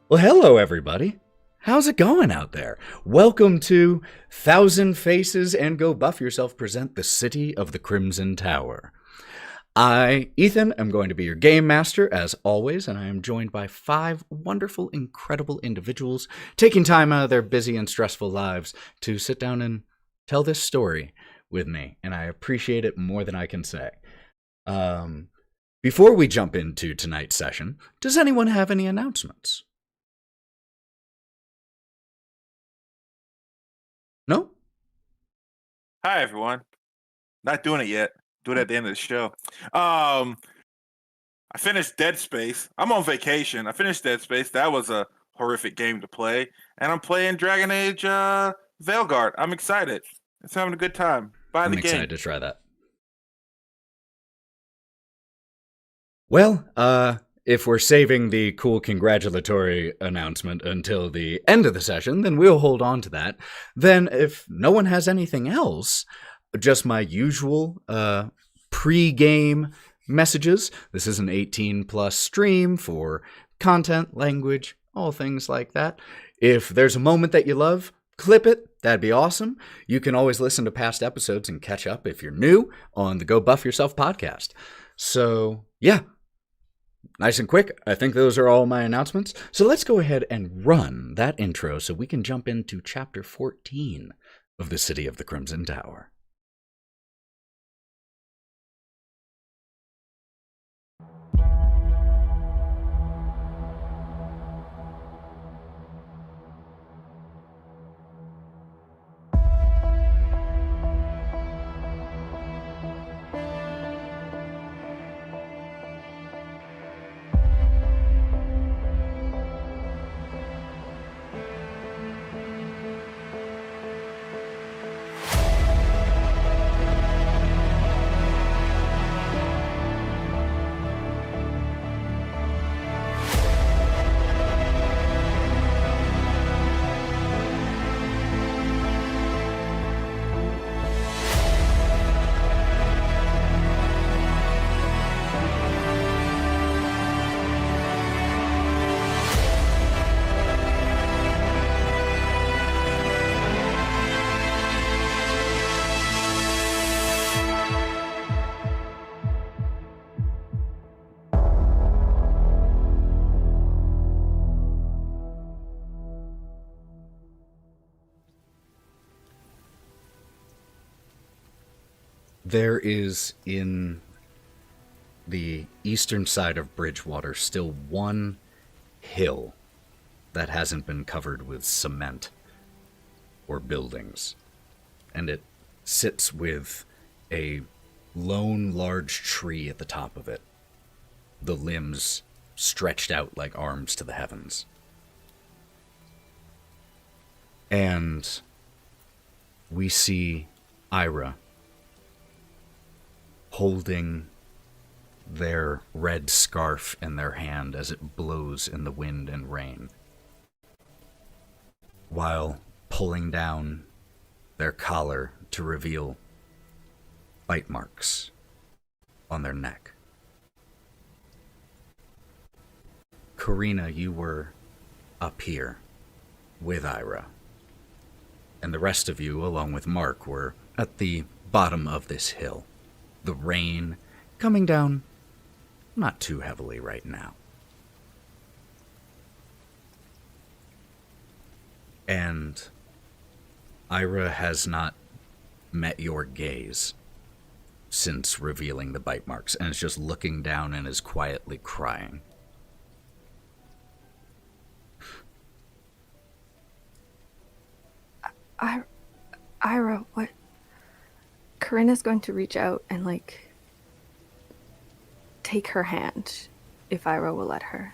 Well, hello, everybody. How's it going out there? Welcome to Thousand Faces and Go Buff Yourself present the City of the Crimson Tower. I, Ethan, am going to be your game master, as always, and I am joined by 5 wonderful, incredible individuals taking time out of their busy and stressful lives to sit down and tell this story with me, and I appreciate it more than I can say. Before we jump into tonight's session, does anyone have any announcements? No? Hi, everyone. Not doing it yet. Do it at the end of the show. I finished Dead Space. I'm on vacation. I finished Dead Space. That was a horrific game to play. And I'm playing Dragon Age Veilguard. I'm excited. It's having a good time. Buy the game. I'm excited to try that. Well, if we're saving the cool congratulatory announcement until the end of the session, then we'll hold on to that. Then, if no one has anything else, just my usual pre-game messages. This is an 18-plus stream for content, language, all things like that. If there's a moment that you love, clip it. That'd be awesome. You can always listen to past episodes and catch up if you're new on the Go Buff Yourself podcast. So, yeah. Nice and quick. I think those are all my announcements. So let's go ahead and run that intro so we can jump into Chapter 14 of the City of the Crimson Tower. There is, in the eastern side of Bridgewater, still one hill that hasn't been covered with cement or buildings. And it sits with a lone large tree at the top of it, the limbs stretched out like arms to the heavens. And we see Ira holding their red scarf in their hand as it blows in the wind and rain, while pulling down their collar to reveal bite marks on their neck. Karina, you were up here with Ira, and the rest of you, along with Mark, were at the bottom of this hill. The rain coming down not too heavily right now. And Ira has not met your gaze since revealing the bite marks, and is just looking down and is quietly crying. Ira, what? Karina's going to reach out and, take her hand, if Ira will let her,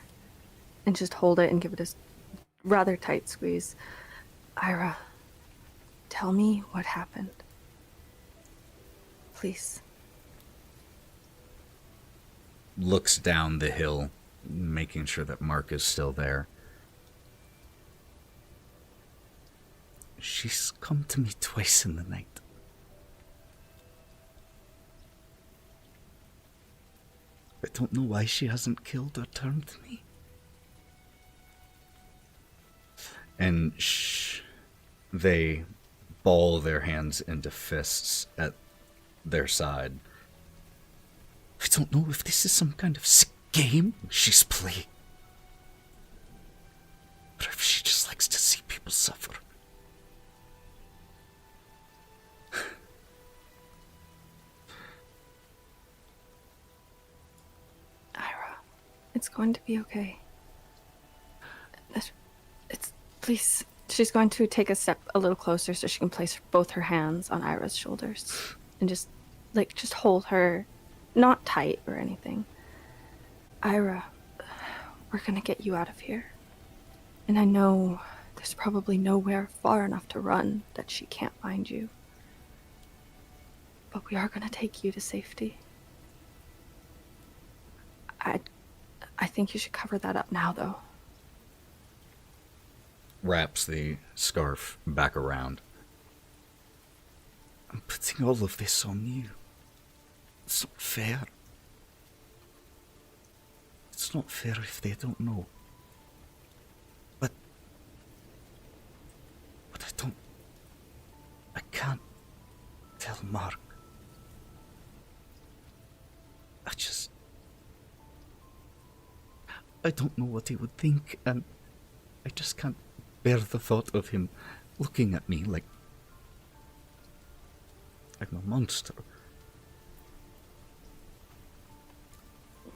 and just hold it and give it a rather tight squeeze. Ira, tell me what happened. Please. Looks down the hill, making sure that Mark is still there. She's come to me twice in the night. I don't know why she hasn't killed or turned me. And they ball their hands into fists at their side. I don't know if this is some kind of sick game she's playing, or if she just likes to see people suffer. Ira, it's going to be okay. Please. She's going to take a step a little closer so she can place both her hands on Ira's shoulders and just hold her, not tight or anything. Ira, we're gonna get you out of here. And I know there's probably nowhere far enough to run that she can't find you. But we are gonna take you to safety. I think you should cover that up now, though. Wraps the scarf back around. I'm putting all of this on you. It's not fair. It's not fair if they don't know. But I can't tell Mark. I don't know what he would think, and I just can't bear the thought of him looking at me like I'm a monster.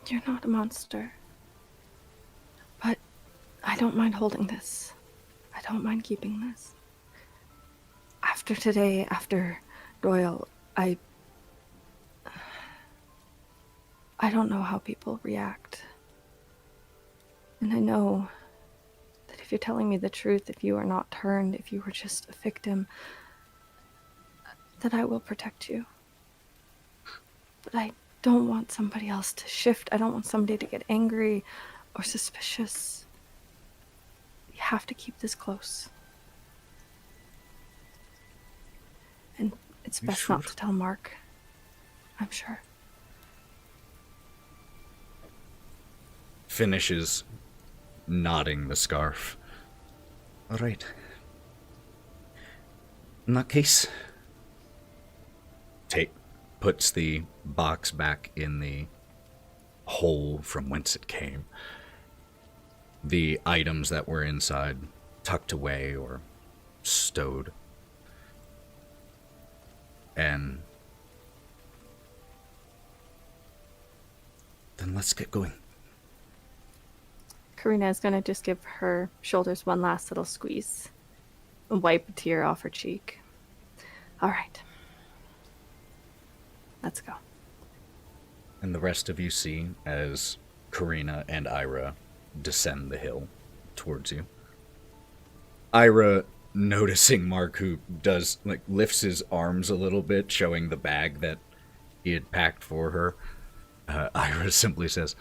You're not a monster. But I don't mind holding this. I don't mind keeping this. After today, after Doyle, I don't know how people react. And I know that if you're telling me the truth, if you are not turned, if you were just a victim, that I will protect you. But I don't want somebody else to shift. I don't want somebody to get angry or suspicious. You have to keep this close. And it's best not to tell Mark. I'm sure. Finishes knotting the scarf. All right. In that case, puts the box back in the hole from whence it came. The items that were inside tucked away or stowed. And then let's get going. Karina is going to just give her shoulders one last little squeeze and wipe a tear off her cheek. All right. Let's go. And the rest of you see as Karina and Ira descend the hill towards you. Ira, noticing Mark, who does, lifts his arms a little bit, showing the bag that he had packed for her. Ira simply says,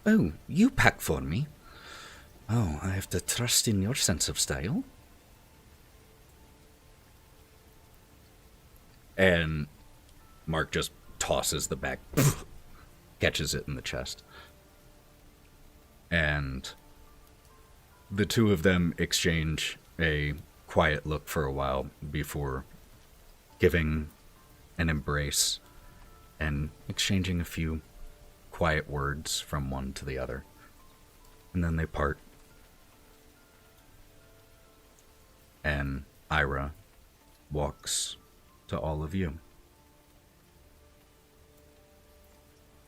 "Oh, you packed for me? Oh, I have to trust in your sense of style." And Mark just tosses the bag, catches it in the chest. And the two of them exchange a quiet look for a while before giving an embrace and exchanging a few quiet words from one to the other. And then they part. And Ira walks to all of you.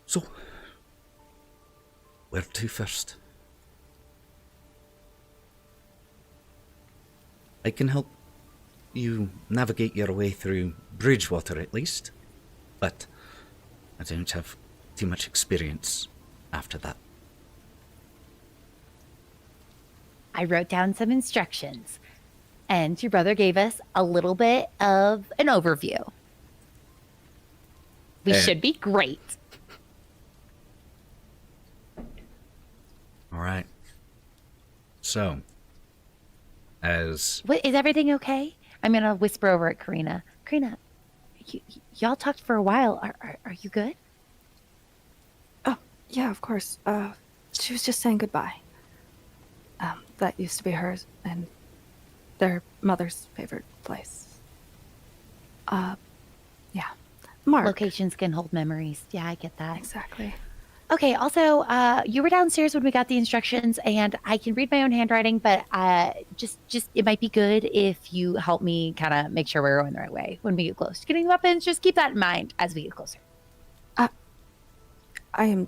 So, where to first? I can help you navigate your way through Bridgewater at least, but I don't have too much experience after that. I wrote down some instructions, and your brother gave us a little bit of an overview. We should be great. All right. So, is everything okay? I'm going to whisper over at Karina. Karina, y'all talked for a while. Are you good? Oh, yeah, of course. She was just saying goodbye. That used to be hers, and their mother's favorite place. Yeah. Mark. Locations can hold memories. Yeah, I get that. Exactly. Okay, also, you were downstairs when we got the instructions, and I can read my own handwriting, but just it might be good if you help me kind of make sure we're going the right way when we get close to getting weapons. Just keep that in mind as we get closer. I am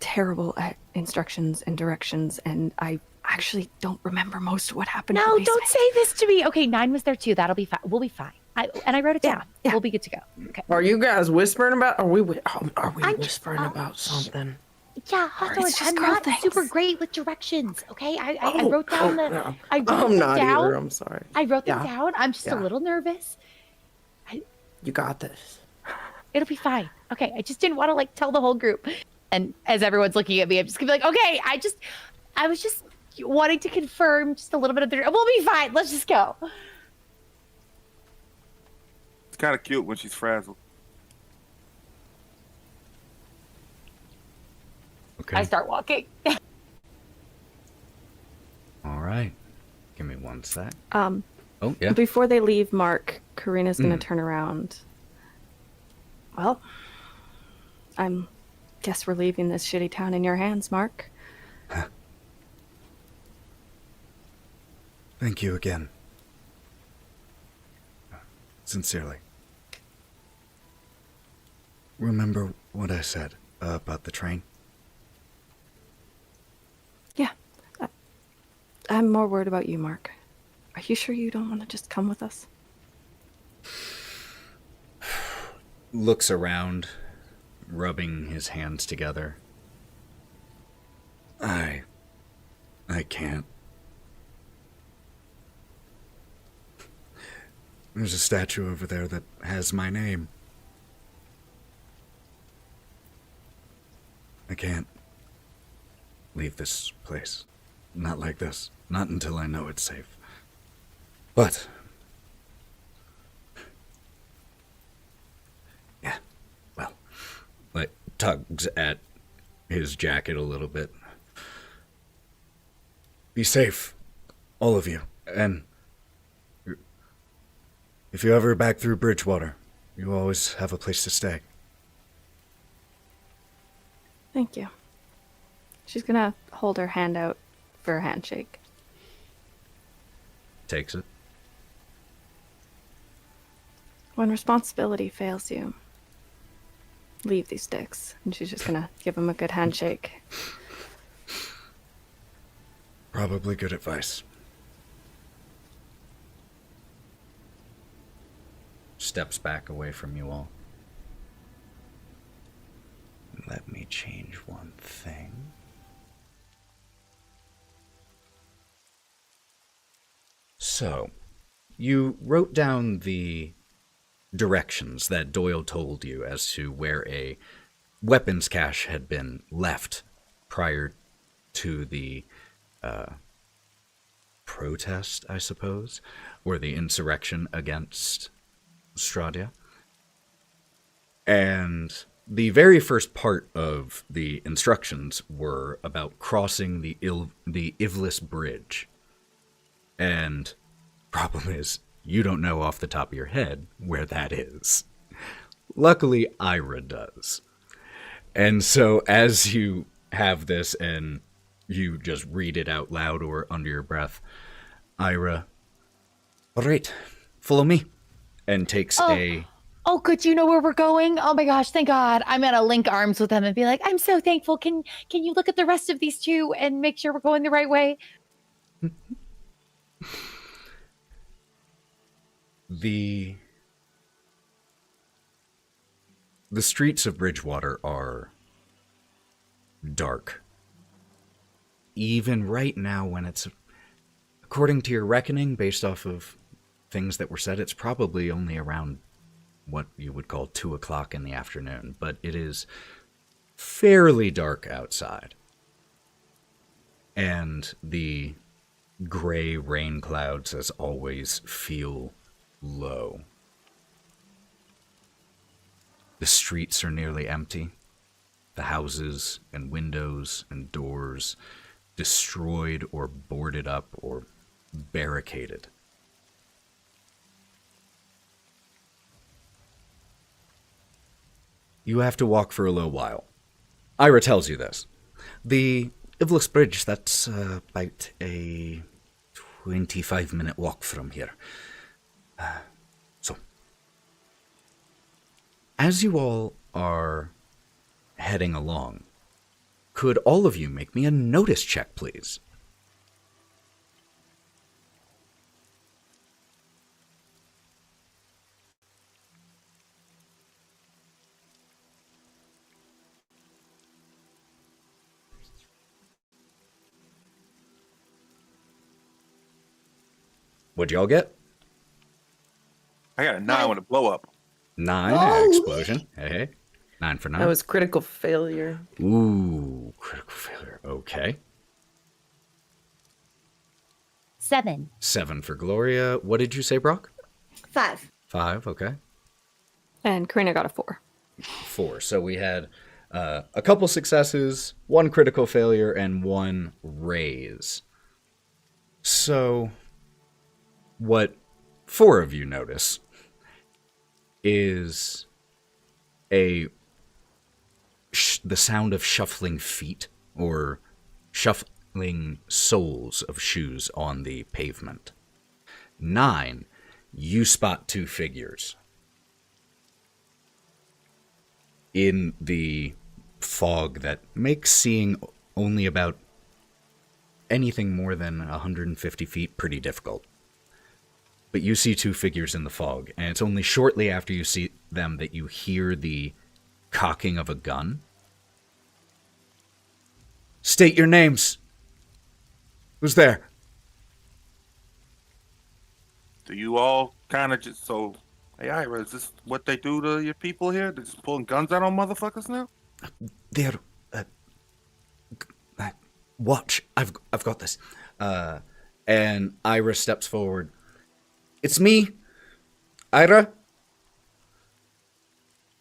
terrible at instructions and directions, and I actually don't remember most of what happened. in No, the don't basement. say this to me. Okay, Nyne was there too. That'll be fine. We'll be fine. I wrote it down. Yeah. We'll be good to go. Okay. Are you guys whispering about? Are we I'm- whispering about something? Yeah, Hawthorne, it's just I'm girl not things. super great with directions. Okay, I Oh, wrote down the. no. I wrote I'm them not down. either. I'm sorry. I wrote them Yeah. down. I'm just a Yeah. little nervous. You got this. It'll be fine. Okay, I just didn't want to like tell the whole group. And as everyone's looking at me, I'm just gonna be like, okay, I was just wanting to confirm just a little bit of the. We'll be fine. Let's just go. It's kind of cute when she's frazzled. Okay. I start walking. All right. Give me one sec. Um, Oh, yeah. Before they leave, Mark, Karina's gonna turn around. Well, guess we're leaving this shitty town in your hands, Mark. Thank you again. Sincerely. Remember what I said about the train? Yeah. I'm more worried about you, Mark. Are you sure you don't want to just come with us? Looks around, rubbing his hands together. I can't. There's a statue over there that has my name. I can't leave this place. Not like this. Not until I know it's safe. But yeah, well, like tugs at his jacket a little bit. Be safe, all of you, and if you're ever back through Bridgewater, you always have a place to stay. Thank you. She's gonna hold her hand out for a handshake. Takes it. When responsibility fails you, leave these sticks. And she's just gonna give him a good handshake. Probably good advice. Steps back away from you all. Let me change one thing. So, you wrote down the directions that Doyle told you as to where a weapons cache had been left prior to the protest, I suppose, or the insurrection against Strahd. And the very first part of the instructions were about crossing the Ivlis Bridge. And problem is, you don't know off the top of your head where that is. Luckily, Ira does. And so as you have this and you just read it out loud or under your breath, Ira, all right, follow me, and takes a... Oh, good. You know where we're going? Oh my gosh, thank God. I'm gonna link arms with them and be like, I'm so thankful. Can you look at the rest of these two and make sure we're going the right way? The streets of Bridgewater are dark. Even right now when it's, according to your reckoning, based off of things that were said, it's probably only around what you would call 2 o'clock in the afternoon, but it is fairly dark outside. And the gray rain clouds, as always, feel low. The streets are nearly empty. The houses and windows and doors destroyed or boarded up or barricaded. You have to walk for a little while. Ira tells you this. The Ivlos Bridge, that's about a 25-minute walk from here. So, as you all are heading along, could all of you make me a notice check, please? What'd y'all get? I got a 9 with a blow up. 9, explosion. Hey. 9 for 9. That was critical failure. Ooh, critical failure. Okay. 7. 7 for Gloria. What did you say, Brawk? 5. 5, okay. And Karina got a 4. 4. So we had a couple successes, 1 critical failure, and 1 raise. So, what 4 of you notice is the sound of shuffling feet or shuffling soles of shoes on the pavement. 9, you spot 2 figures in the fog that makes seeing only about anything more than 150 feet pretty difficult. But you see 2 figures in the fog, and it's only shortly after you see them that you hear the cocking of a gun. State your names. Who's there? Do you all kind of just so? Hey, Ira, is this what they do to your people here? They're just pulling guns out on motherfuckers now? They're watch. I've got this. And Ira steps forward. It's me, Ira.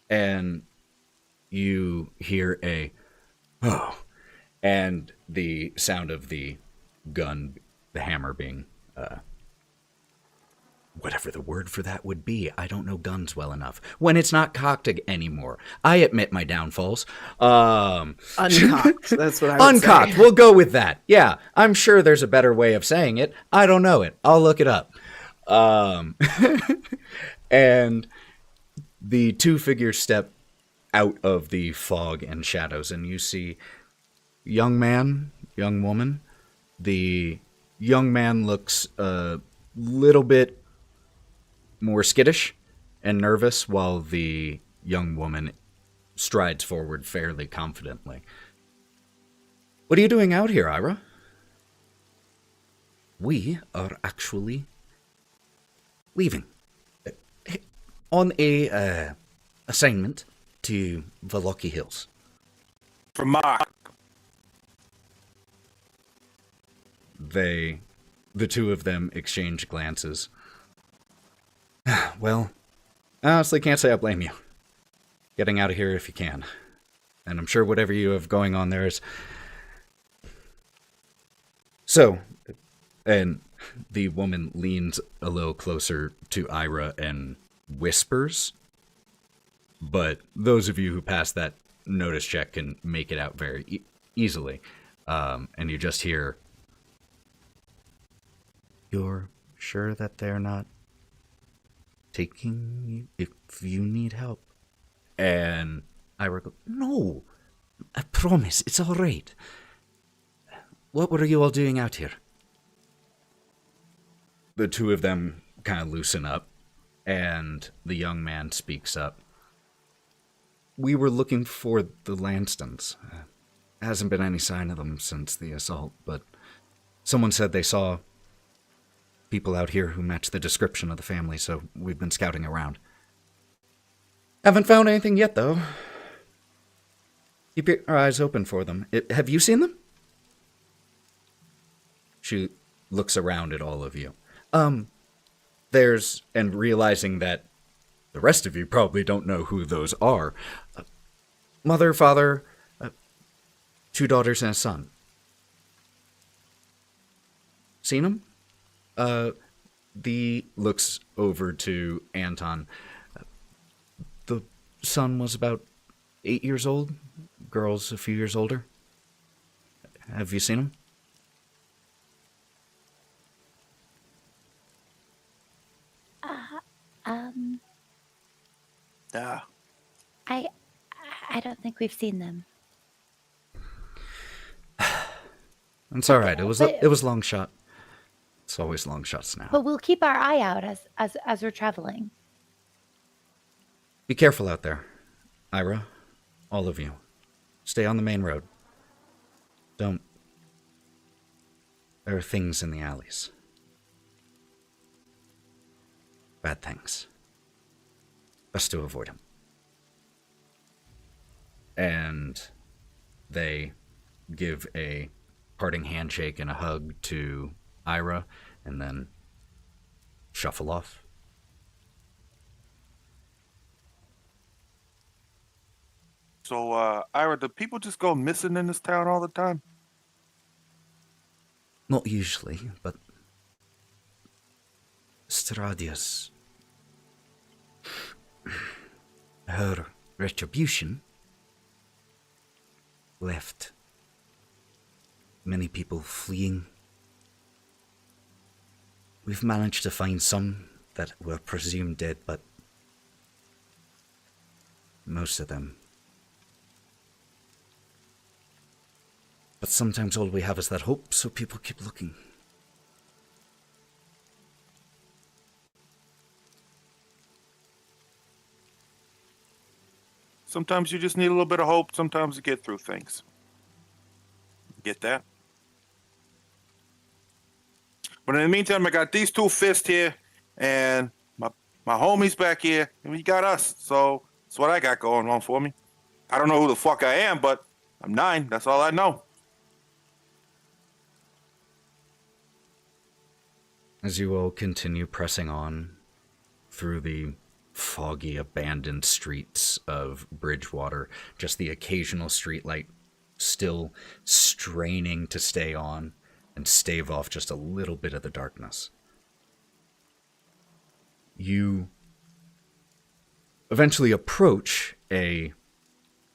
And you hear a oh, and the sound of the gun, the hammer being whatever the word for that would be. I don't know guns well enough. When it's not cocked anymore. I admit my downfalls. Uncocked. That's what I would Uncocked. say. We'll go with that. Yeah, I'm sure there's a better way of saying it. I don't know it. I'll look it up. And the 2 figures step out of the fog and shadows, and you see young man, young woman. The young man looks a little bit more skittish and nervous, while the young woman strides forward fairly confidently. What are you doing out here, Ira? We are actually leaving on a assignment to the Lucky Hills. For Mark. The 2 of them exchange glances. Well, I honestly can't say I blame you. Getting out of here if you can. And I'm sure whatever you have going on there is... So, and the woman leans a little closer to Ira and whispers. But those of you who pass that notice check can make it out very easily. And you just hear... You're sure that they're not taking you if you need help? And Ira goes, no, I promise, it's all right. What were you all doing out here? The 2 of them kind of loosen up, and the young man speaks up. We were looking for the Lanstons. Hasn't been any sign of them since the assault, but someone said they saw people out here who match the description of the family, so we've been scouting around. Haven't found anything yet, though. Keep your eyes open for them. Have you seen them? She looks around at all of you. And realizing that the rest of you probably don't know who those are. Mother, father, 2 daughters and a son. Seen them? The looks over to Anton. The son was about 8 years old. Girl's a few years older. Have you seen him? Yeah. I don't think we've seen them. It's all right. It was long shot. It's always long shots now. But we'll keep our eye out as we're traveling. Be careful out there, Ira. All of you. Stay on the main road. Don't. There are things in the alleys. Bad things. Best to avoid them. And they give a parting handshake and a hug to Ira, and then shuffle off. So, Ira, do people just go missing in this town all the time? Not usually, but Strahdia's her retribution left many people fleeing. We've managed to find some that were presumed dead, but most of them. But sometimes all we have is that hope, so people keep looking. Sometimes you just need a little bit of hope. Sometimes to get through things. Get that? But in the meantime, I got these two fists here, and my homies back here, and we got us. So that's what I got going on for me. I don't know who the fuck I am, but I'm Nyne. That's all I know. As you all continue pressing on through the foggy, abandoned streets of Bridgewater, just the occasional streetlight still straining to stay on and stave off just a little bit of the darkness. You eventually approach a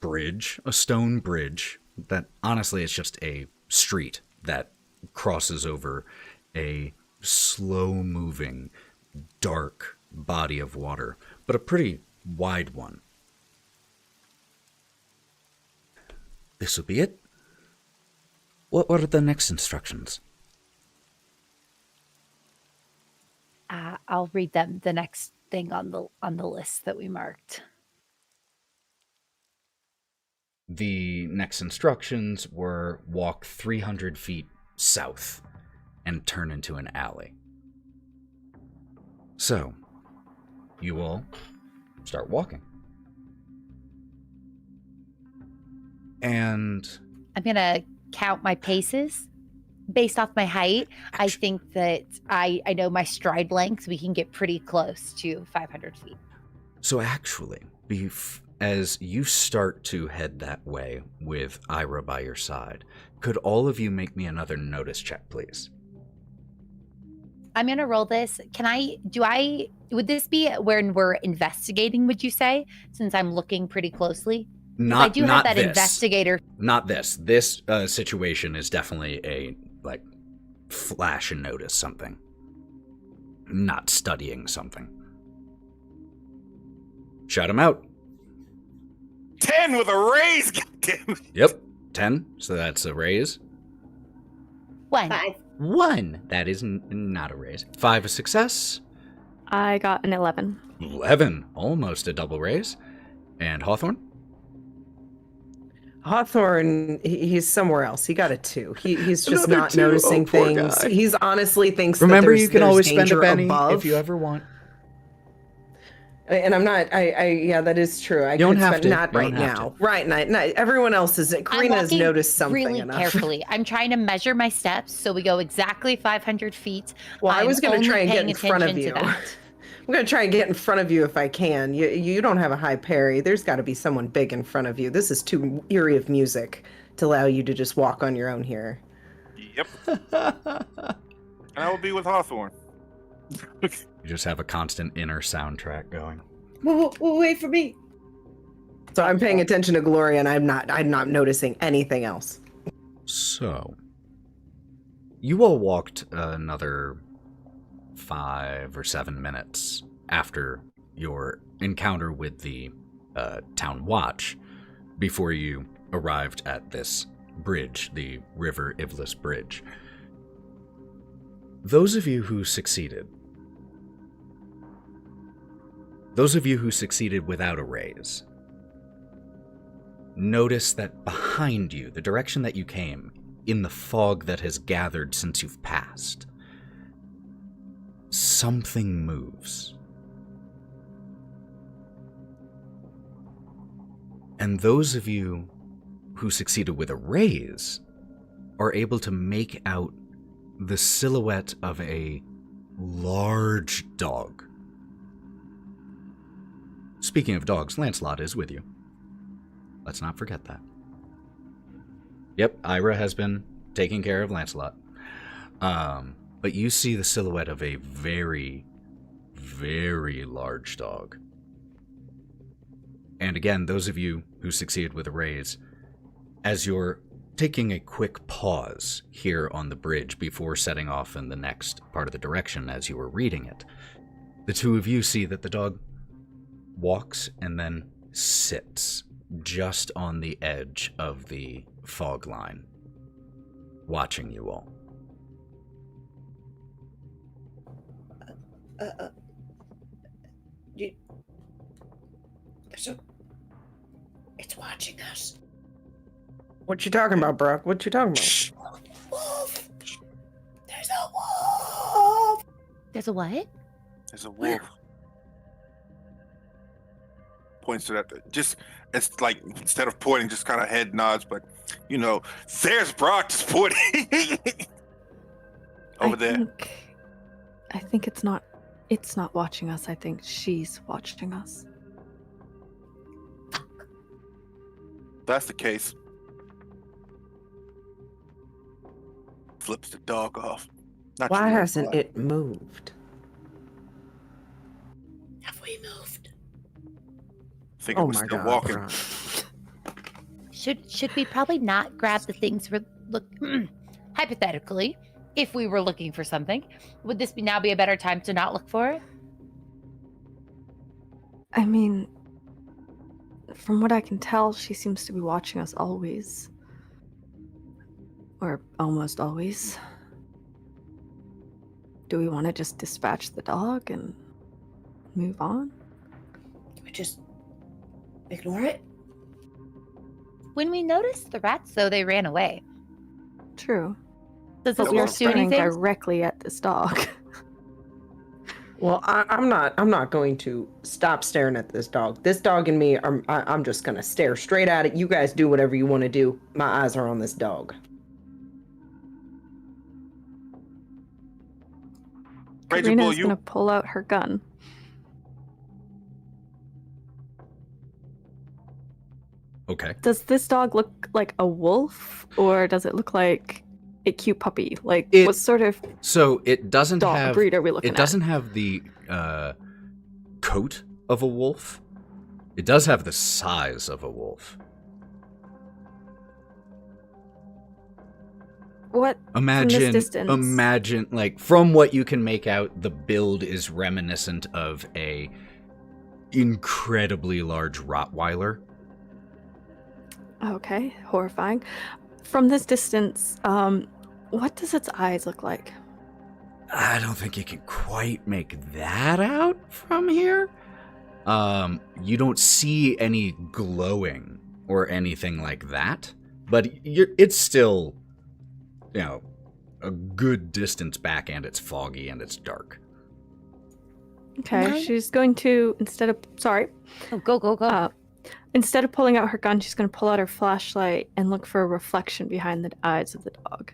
bridge, a stone bridge, that honestly is just a street that crosses over a slow-moving, dark body of water, but a pretty wide one. This will be it. What are the next instructions? I'll read them. The next thing on the list that we marked. The next instructions were walk 300 feet south and turn into an alley. So, you all start walking. And I'm going to count my paces based off my height. I think that I know my stride length. We can get pretty close to 500 feet. So actually, as you start to head that way with Ira by your side, could all of you make me another notice check, please? I'm going to roll this. Would this be when we're investigating, would you say? Since I'm looking pretty closely? I do have that this. Investigator. Not this. This situation is definitely a, flash and notice something. Not studying something. Shout him out. 10 with a raise, goddammit. Yep, 10. So that's a raise. 1. 1. That is not a raise. 5 a success. I got an 11. 11. Almost a double raise. And Hawthorne? Hawthorne, he's somewhere else. He got a 2. He's just Another not 2. noticing Poor things. guy. He's honestly thinks Remember, that you can always spend a danger penny above. if you ever want. And I'm not. Yeah, that is true. I don't could have spend, to. not You right don't have now. Right, not everyone else is. Karina has walking noticed something really enough. carefully. I'm trying to measure my steps so we go exactly 500 feet. Well, I was going to try and get paying in front of attention you. to that. I'm going to try and get in front of you if I can. You don't have a high parry. There's got to be someone big in front of you. This is too eerie of music to allow you to just walk on your own here. Yep. And I will be with Hawthorne. You just have a constant inner soundtrack going. Wait for me. So I'm paying attention to Gloria, and I'm not noticing anything else. So, you all walked another 5 or 7 minutes after your encounter with the town watch before you arrived at this bridge, the River Ivlis Bridge. Those of you who succeeded without a raise, notice that behind you, the direction that you came, in the fog that has gathered since you've passed, something moves. And those of you who succeeded with a raise are able to make out the silhouette of a large dog. Speaking of dogs, Lancelot is with you. Let's not forget that. Yep, Ira has been taking care of Lancelot. But you see the silhouette of a very, very large dog. And again, those of you who succeeded with a raise, as you're taking a quick pause here on the bridge before setting off in the next part of the direction as you were reading it, the two of you see that the dog walks and then sits just on the edge of the fog line, watching you all. It's watching us. What you talking about, Brawk? What you talking about? Wolf! There's a wolf! There's a what? There's a wolf. Points to that. Just, it's like, instead of pointing, just kind of head nods, but, you know, there's Brawk just pointing. Over there. I think it's not watching us. I think she's watching us. That's the case. Flips the dog off. Not Why you, hasn't but it moved? Have we moved? I think it was still walking. Brawk. Should we probably not grab the things we're hypothetically, if we were looking for something, would this now be a better time to not look for it? I mean, from what I can tell, she seems to be watching us always. Or almost always. Do we want to just dispatch the dog and move on? Can we just ignore it? When we noticed the rats, though, they ran away. True. Does But this we are wolf do staring anything? directly at this dog. Well, I'm not going to stop staring at this dog. This dog and me, I'm just gonna stare straight at it. You guys do whatever you want to do. My eyes are on this dog. Raging Karina Bull, is you going to pull out her gun. Okay. Does this dog look like a wolf, or does it look like a cute puppy? Like, It- what sort of So it doesn't dog have breed are we looking it doesn't have the coat of a wolf. It does have the size of a wolf. What? Imagine, distance. like, from what you can make out, the build is reminiscent of a incredibly large Rottweiler. Okay, horrifying. From this distance, what does its eyes look like? I don't think you can quite make that out from here. You don't see any glowing or anything like that, but it's still, you know, a good distance back, and it's foggy and it's dark. Okay, Nyne? she's going to, instead of Go. instead of pulling out her gun, she's going to pull out her flashlight and look for a reflection behind the eyes of the dog.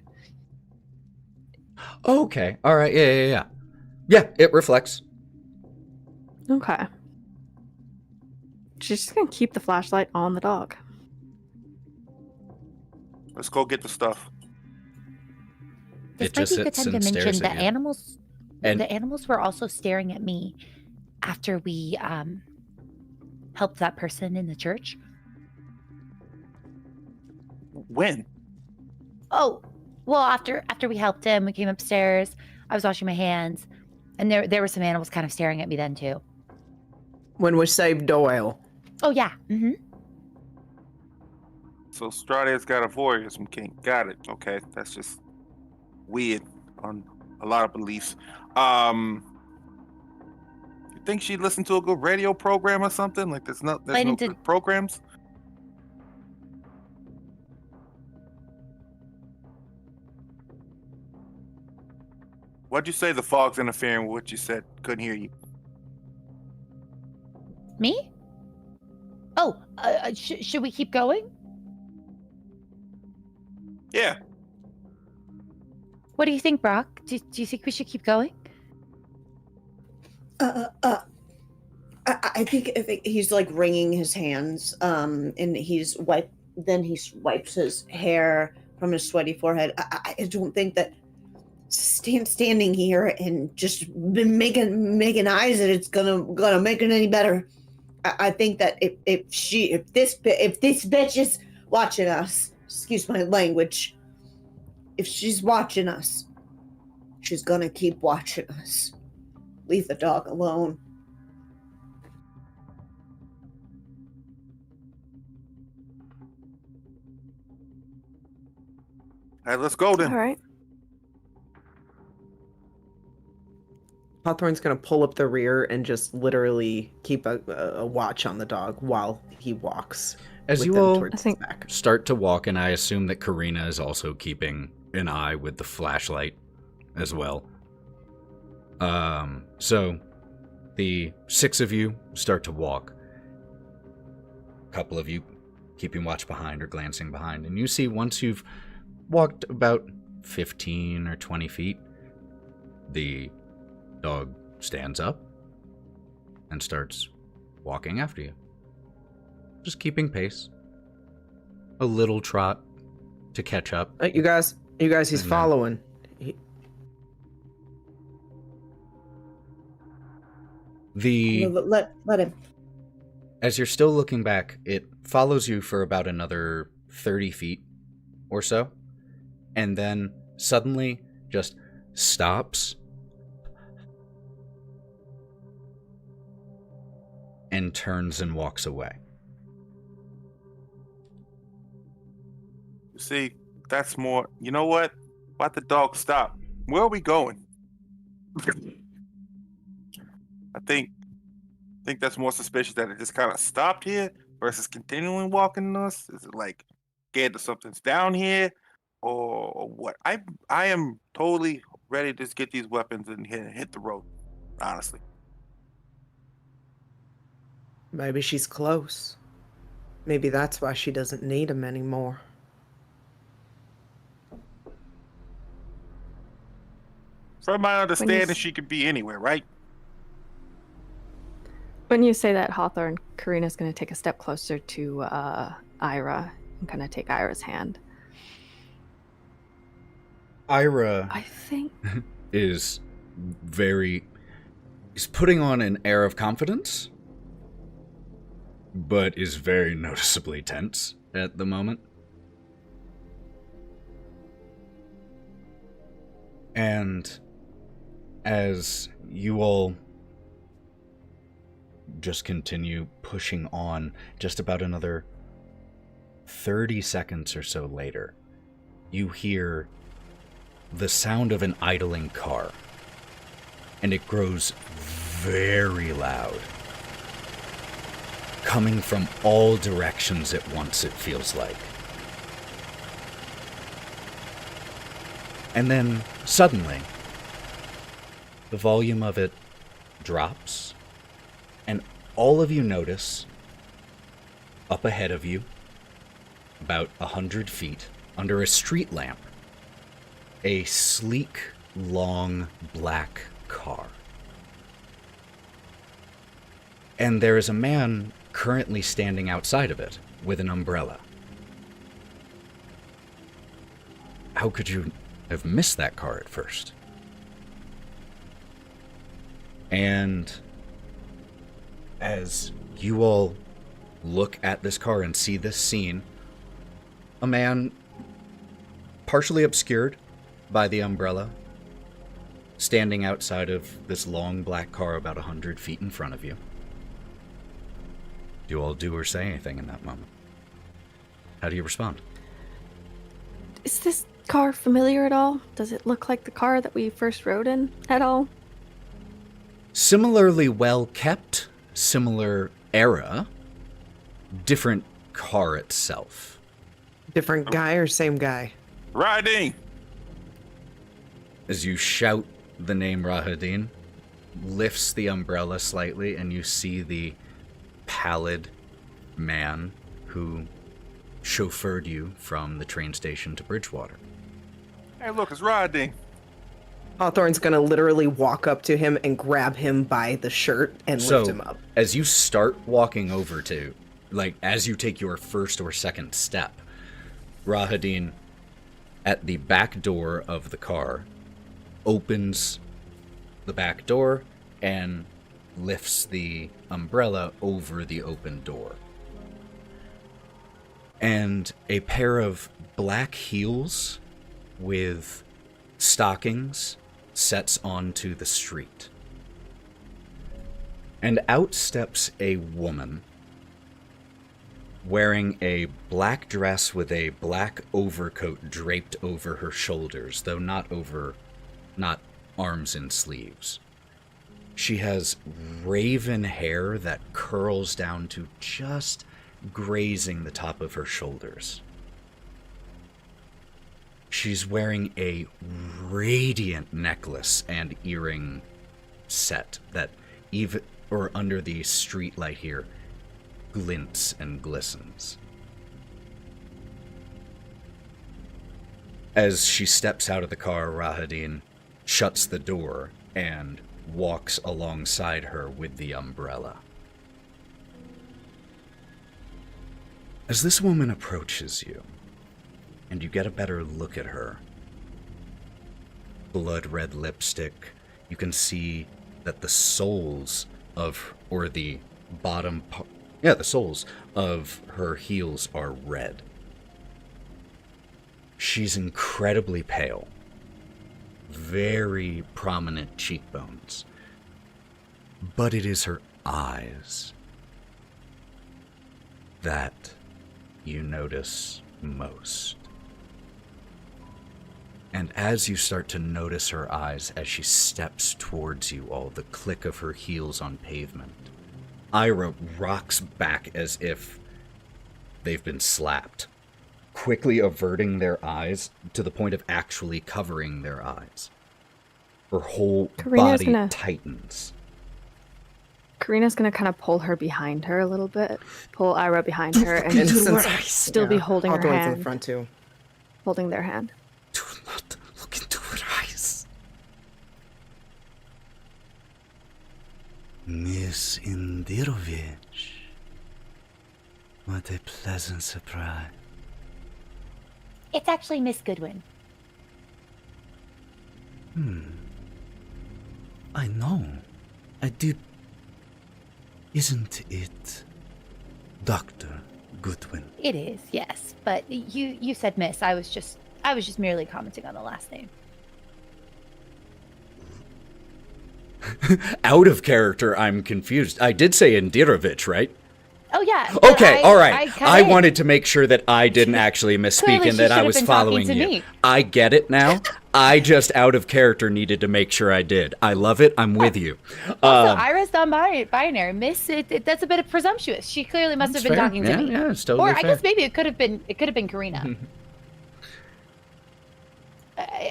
Okay, all right, yeah. Yeah, it reflects. Okay. She's just going to keep the flashlight on the dog. let's go get the stuff. This It might just be a good sits time to and mention stares the at you. animals. And- The animals were also staring at me after we helped that person in the church. When? Oh, well, after we helped him, we came upstairs. I was washing my hands, and there were some animals kind of staring at me then too. When we saved Doyle. Oh yeah. Mm-hmm. So Strahd's got a voyeurism kink. Got it. Okay, that's just weird on a lot of beliefs. You think she'd listen to a good radio program or something? Like there's no good programs? What'd you say? The fog's interfering with what you said. Couldn't hear you. Me? Oh, should we keep going? Yeah. What do you think, Brawk? Do you think we should keep going? I think if he's like wringing his hands, and he wipes his hair from his sweaty forehead. I don't think that standing here and just making eyes at it's gonna make it any better. I think that if this bitch is watching us, excuse my language, if she's watching us, she's gonna keep watching us. Leave the dog alone. All right, let's go then. All right. Hawthorne's gonna pull up the rear and just literally keep a watch on the dog while he walks. As with you them all towards his back. start to walk, and I assume that Karina is also keeping an eye with the flashlight as well. So the 6 of you start to walk. A couple of you keeping watch behind or glancing behind, and you see once you've walked about 15 or 20 feet, the dog stands up and starts walking after you. Just keeping pace. A little trot to catch up. You guys, he's And then- following. Let him. As you're still looking back, it follows you for about another 30 feet or so, and then suddenly just stops and turns and walks away. See, that's more. You know what? Why'd the dog stop? Where are we going? I think that's more suspicious that it just kind of stopped here versus continuing walking us. Is it like scared that something's down here, or what? I am totally ready to just get these weapons and hit the road. Honestly, Maybe she's close. Maybe that's why she doesn't need him anymore. from my understanding, s- she could be anywhere, right? When you say that, Hawthorne, Karina's going to take a step closer to Ira and kind of take Ira's hand. Ira I think. is putting on an air of confidence, but is very noticeably tense at the moment. And as you all just continue pushing on, just about another 30 seconds or so later, you hear the sound of an idling car, and it grows very loud, coming from all directions at once, it feels like. And then, suddenly, the volume of it drops, and all of you notice, up ahead of you, about 100 feet, under a street lamp, a sleek, long, black car. And there is a man currently standing outside of it with an umbrella. How could you have missed that car at first. And as you all look at this car and see this scene, a man partially obscured by the umbrella, standing outside of this long black car about 100 feet in front of you. Do you all do or say anything in that moment? How do you respond? Is this car familiar at all? Does it look like the car that we first rode in at all? Similarly well kept, similar era, different car itself. Different guy or same guy? Riding! As you shout the name Rahadin, lifts the umbrella slightly, and you see the pallid man who chauffeured you from the train station to Bridgewater. Hey, look, it's Riding. Hawthorne's gonna literally walk up to him and grab him by the shirt and lift him up. As you start walking over to, like, as you take your first or second step, Rahadin, at the back door of the car, opens the back door and lifts the umbrella over the open door. And a pair of black heels with stockings sets onto the street. And out steps a woman wearing a black dress with a black overcoat draped over her shoulders, though not arms and sleeves. She has raven hair that curls down to just grazing the top of her shoulders. She's wearing a radiant necklace and earring set that, even or under the street light here, glints and glistens. As she steps out of the car, Rahadin shuts the door and walks alongside her with the umbrella. As this woman approaches you, and you get a better look at her, blood red lipstick, you can see that the soles of, or the bottom part, the soles of her heels are red. She's incredibly pale, very prominent cheekbones, but it is her eyes that you notice most. And as you start to notice her eyes as she steps towards you all, the click of her heels on pavement, Ira rocks back as if they've been slapped, quickly averting their eyes to the point of actually covering their eyes. Her whole body tightens. Karina's gonna kind of pull her behind her a little bit, pull Ira behind her, and still be holding her Hawthorne's hand. in front too. Holding their hand. Do not look into her eyes. Miss Indirovich. What a pleasant surprise. It's actually Miss Goodwin. I know. I did. Isn't it Dr. Goodwin? It is, yes. But you said Miss. I was just merely commenting on the last name. Out of character, I'm confused. I did say Indirovich, right? Oh yeah. Okay, all right. I wanted to make sure that I didn't actually misspeak Clearly and that I was following you. Me. I get it now. I just out of character needed to make sure I did. I love it. I'm with you. Also, Ira's non-binary. Miss, that's a bit of presumptuous. She clearly must have been talking to me. Yeah, it's totally or fair. I guess maybe it could have been Karina.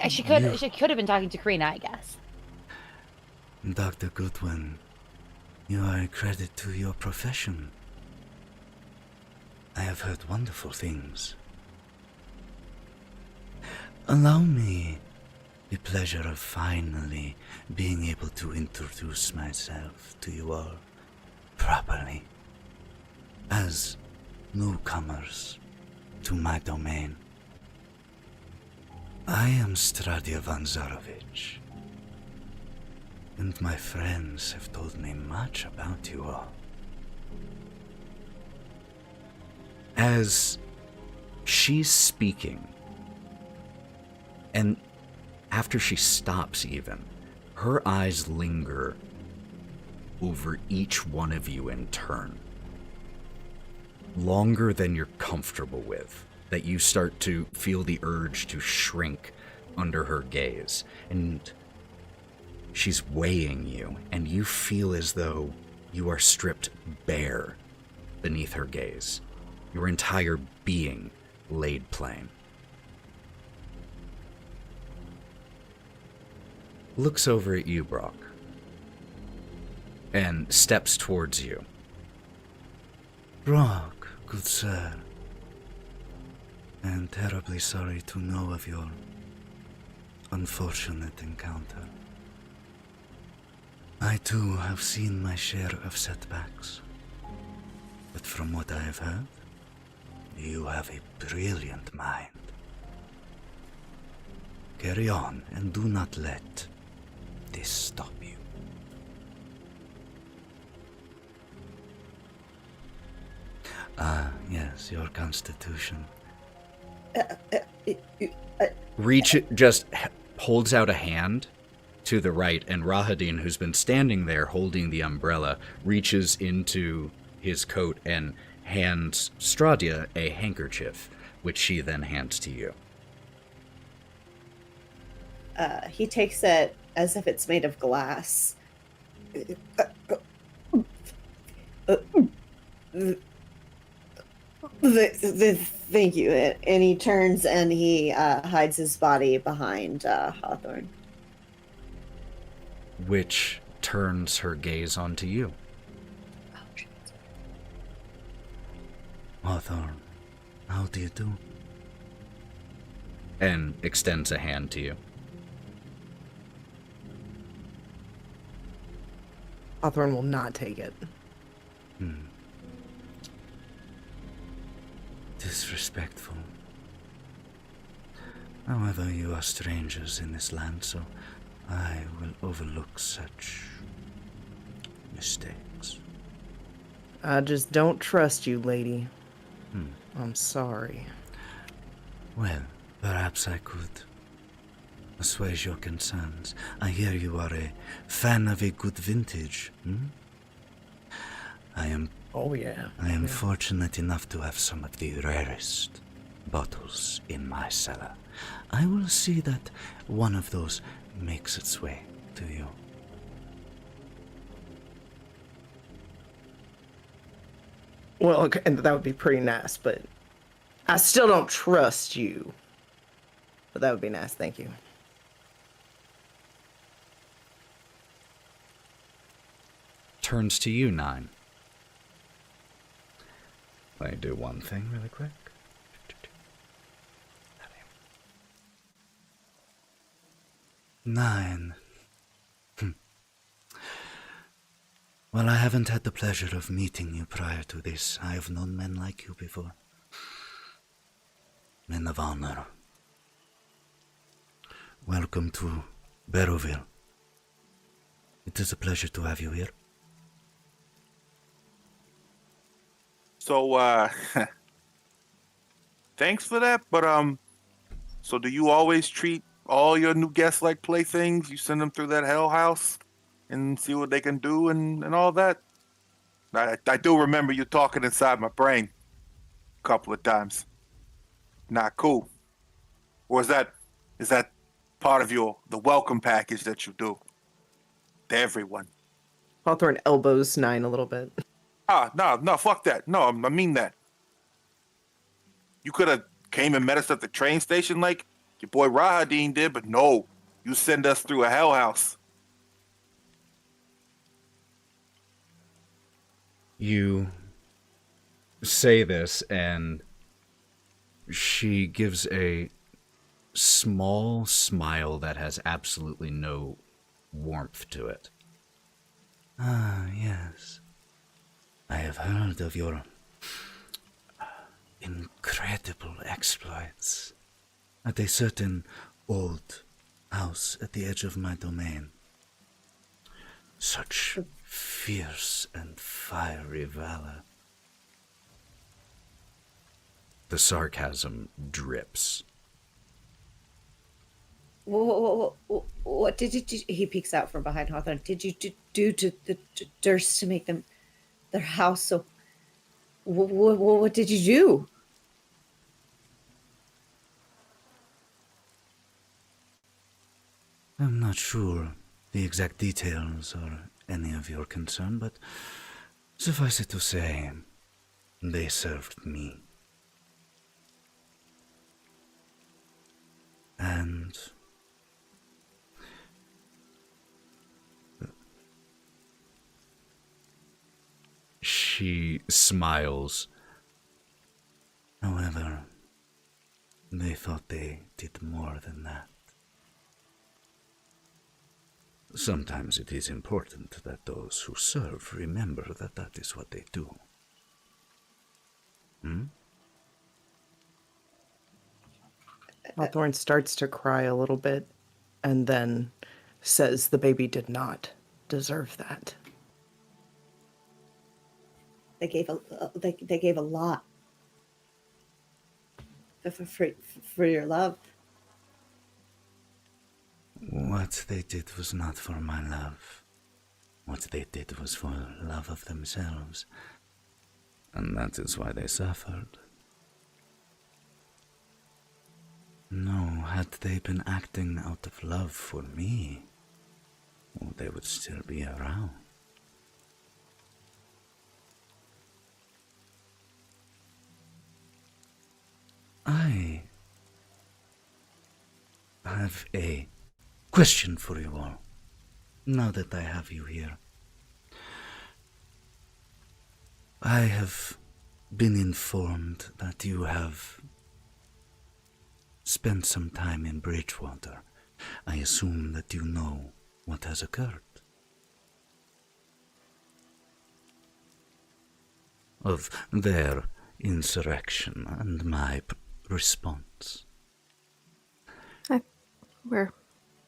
She could have been talking to Karina, I guess. Dr. Goodwin, you are a credit to your profession. I have heard wonderful things. Allow me the pleasure of finally being able to introduce myself to you all properly as newcomers to my domain. I am Stradia Vanzarovich, and my friends have told me much about you all. As she's speaking, and after she stops even, her eyes linger over each one of you in turn. Longer than you're comfortable with, that you start to feel the urge to shrink under her gaze. And she's weighing you, and you feel as though you are stripped bare beneath her gaze. Your entire being laid plain. Looks over at you, Brawk, and steps towards you. Brawk, good sir. I am terribly sorry to know of your unfortunate encounter. I too have seen my share of setbacks, but from what I have heard, you have a brilliant mind. Carry on and do not let this stop you. Ah, yes, your constitution. Just holds out a hand to the right, and Rahadin, who's been standing there holding the umbrella, reaches into his coat and hands Stradia a handkerchief, which she then hands to you. He takes it as if it's made of glass. Thank you. And he turns and he hides his body behind Hawthorne. Which turns her gaze onto you. Hawthorne, how do you do? And extends a hand to you. Hawthorne will not take it. Disrespectful. However, you are strangers in this land, so I will overlook such mistakes. I just don't trust you, lady. I'm sorry. Well, perhaps I could assuage your concerns. I hear you are a fan of a good vintage, Oh, yeah. I am fortunate enough to have some of the rarest bottles in my cellar. I will see that one of those makes its way to you. Well, okay, and that would be pretty nice, but I still don't trust you. But that would be nice, thank you. Turns to you, Nyne. Let me do one thing really quick. Nyne. Well, I haven't had the pleasure of meeting you prior to this. I have known men like you before. Men of honor. Welcome to Barrowville. It is a pleasure to have you here. So, thanks for that. But so do you always treat all your new guests like playthings? You send them through that hell house and see what they can do and all that? I do remember you talking inside my brain a couple of times. Not cool. Or is that part of the welcome package that you do to everyone? Hawthorne elbows Nyne a little bit. No, fuck that. No, I mean that. You could have came and met us at the train station like your boy Rahadin did, but no, you send us through a hell house. You say this, and she gives a small smile that has absolutely no warmth to it. Ah, yes. I have heard of your incredible exploits at a certain old house at the edge of my domain. Such fierce and fiery valor. The sarcasm drips. What did you do? He peeks out from behind Hawthorne. Did you do to the Durst to make them their house so? What did you do? I'm not sure the exact details are any of your concern, but suffice it to say, they served me. And she smiles. However, they thought they did more than that. Sometimes it is important that those who serve remember that that is what they do. Hawthorne starts to cry a little bit and then says the baby did not deserve that. They gave a lot for your love. What they did was not for my love. What they did was for love of themselves. And that is why they suffered. No, had they been acting out of love for me, well, they would still be around. I have a question for you all, now that I have you here. I have been informed that you have spent some time in Bridgewater. I assume that you know what has occurred. Of their insurrection and my response. We're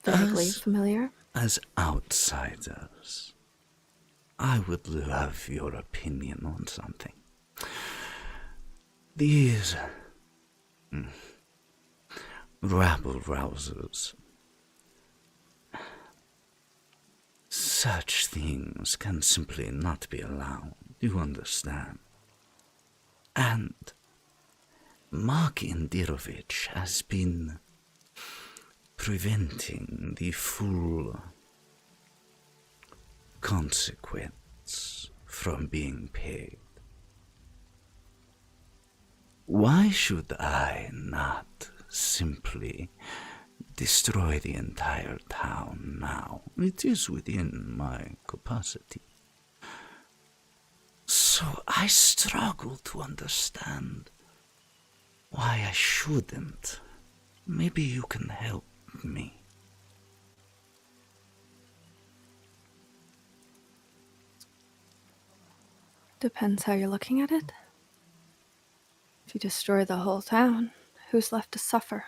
vaguely familiar. As outsiders, I would love your opinion on something. These rabble-rousers, such things can simply not be allowed, you understand? And Mark Indirovich has been preventing the full consequence from being paid. Why should I not simply destroy the entire town now? It is within my capacity. So I struggle to understand why I shouldn't. Maybe you can help me. Depends how you're looking at it. If you destroy the whole town, who's left to suffer?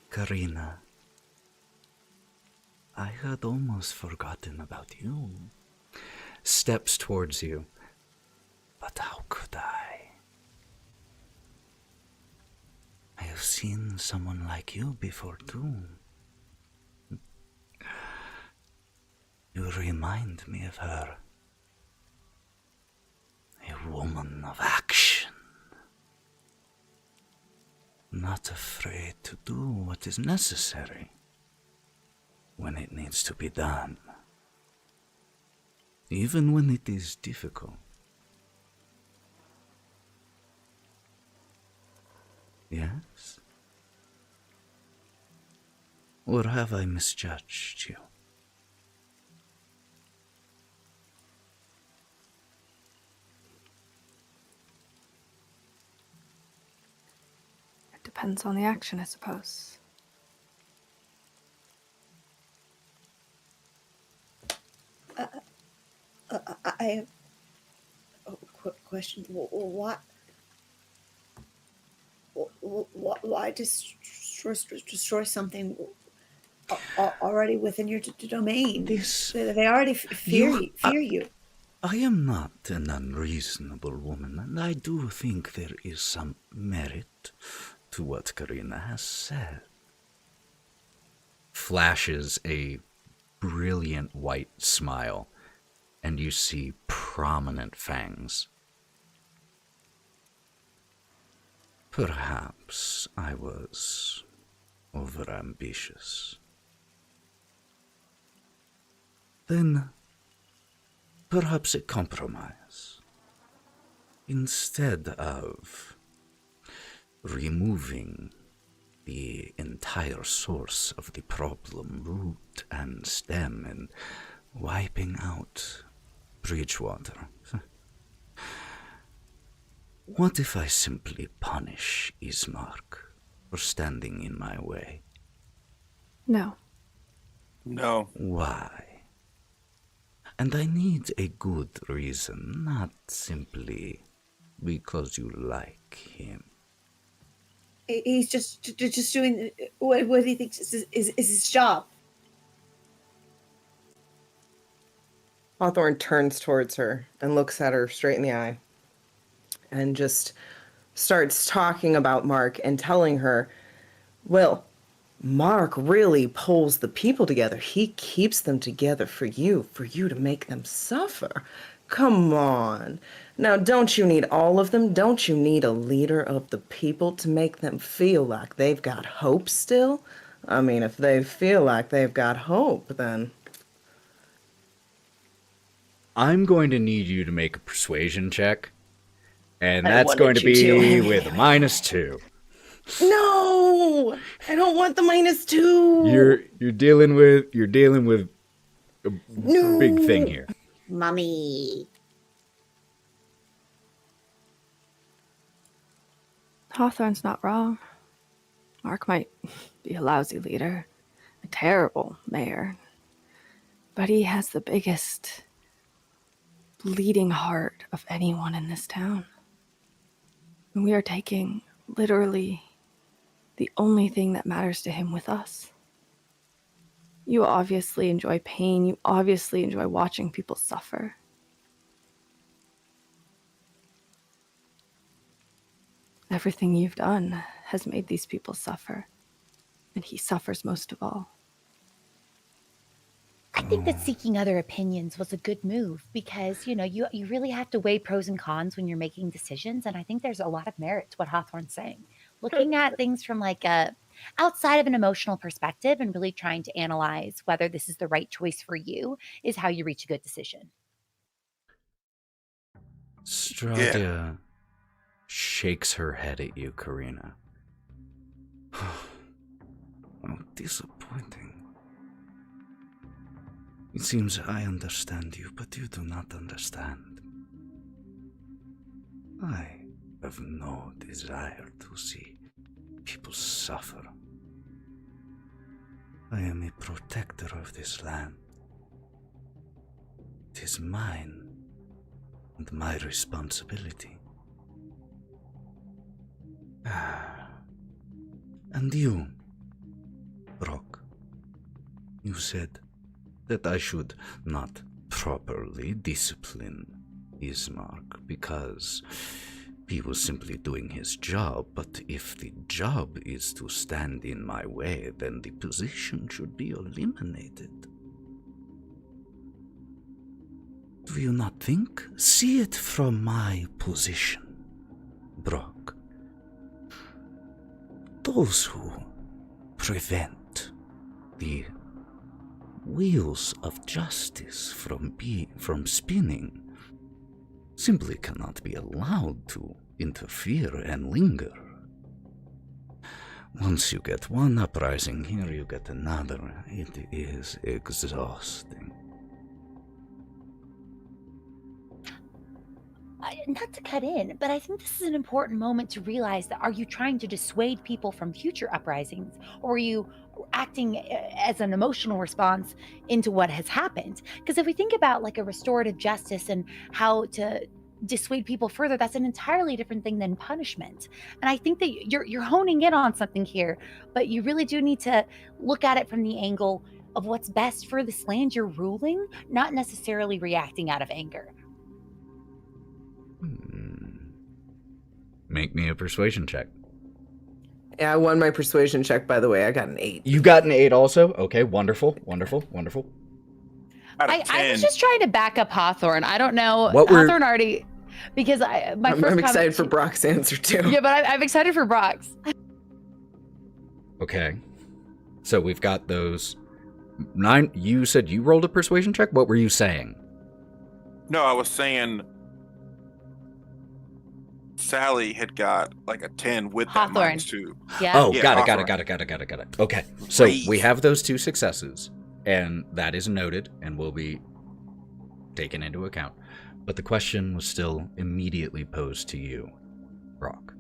Karina, I had almost forgotten about you. Steps towards you. But how could I? I have seen someone like you before, too. You remind me of her. A woman of action. Not afraid to do what is necessary when it needs to be done. Even when it is difficult. Yes? Or have I misjudged you? It depends on the action, I suppose. I have a quick question. Why destroy something already within your domain? This- They already fear you. I am not an unreasonable woman, and I do think there is some merit to what Karina has said. Flashes a brilliant white smile, and you see prominent fangs. Perhaps I was overambitious. Then perhaps a compromise. Instead of removing the entire source of the problem, root and stem, and wiping out Bridgewater, what if I simply punish Ismark for standing in my way? No. No. Why? And I need a good reason, not simply because you like him. He's just doing what he thinks is his job. Hawthorne turns towards her and looks at her straight in the eye and just starts talking about Mark and telling her, well, Mark really pulls the people together. He keeps them together for you to make them suffer. Come on. Now, don't you need all of them? Don't you need a leader of the people to make them feel like they've got hope still? I mean, if they feel like they've got hope, then... I'm going to need you to make a persuasion check. And I that's going to wanted you be to. with a -2. No! I don't want the -2! You're dealing with a No. big thing here. Mommy. Hawthorne's not wrong. Mark might be a lousy leader, a terrible mayor, but he has the biggest bleeding heart of anyone in this town. And we are taking literally the only thing that matters to him with us. You obviously enjoy pain. You obviously enjoy watching people suffer. Everything you've done has made these people suffer, and he suffers most of all. I think that seeking other opinions was a good move because, you really have to weigh pros and cons when you're making decisions. And I think there's a lot of merit to what Hawthorne's saying. Looking at things from like a outside of an emotional perspective and really trying to analyze whether this is the right choice for you is how you reach a good decision. Strahd shakes her head at you, Karina. How disappointing. It seems I understand you, but you do not understand. I have no desire to see people suffer. I am a protector of this land. It is mine and my responsibility. And you, Brawk, you said that I should not properly discipline Ismark because he was simply doing his job, but if the job is to stand in my way, then the position should be eliminated. Do you not think? See it from my position, Brawk. Those who prevent the wheels of justice from spinning simply cannot be allowed to interfere and linger. Once you get one uprising here, you get another. It is exhausting. Not to cut in, but I think this is an important moment to realize that are you trying to dissuade people from future uprisings, or are you acting as an emotional response into what has happened? Because if we think about like a restorative justice and how to dissuade people further, that's an entirely different thing than punishment. And I think that you're honing in on something here, but you really do need to look at it from the angle of what's best for this land you're ruling, not necessarily reacting out of anger. Make me a persuasion check. Yeah, I won my persuasion check, by the way. I got an 8. You got an 8 also? Okay, wonderful, wonderful, wonderful. I was just trying to back up Hawthorne. I don't know. Hawthorne already, because I'm excited for Brawk's answer too. Yeah, but I'm excited for Brawk's. Okay. So we've got those. Nyne, you said you rolled a persuasion check? What were you saying? No, I was saying Sally had got like a 10 with Hawthorne. that -2. Yeah. Oh, Yeah, got Hawthorne. it. Okay, so Great. we have those 2 successes, and that is noted and will be taken into account. But the question was still immediately posed to you, Brawk.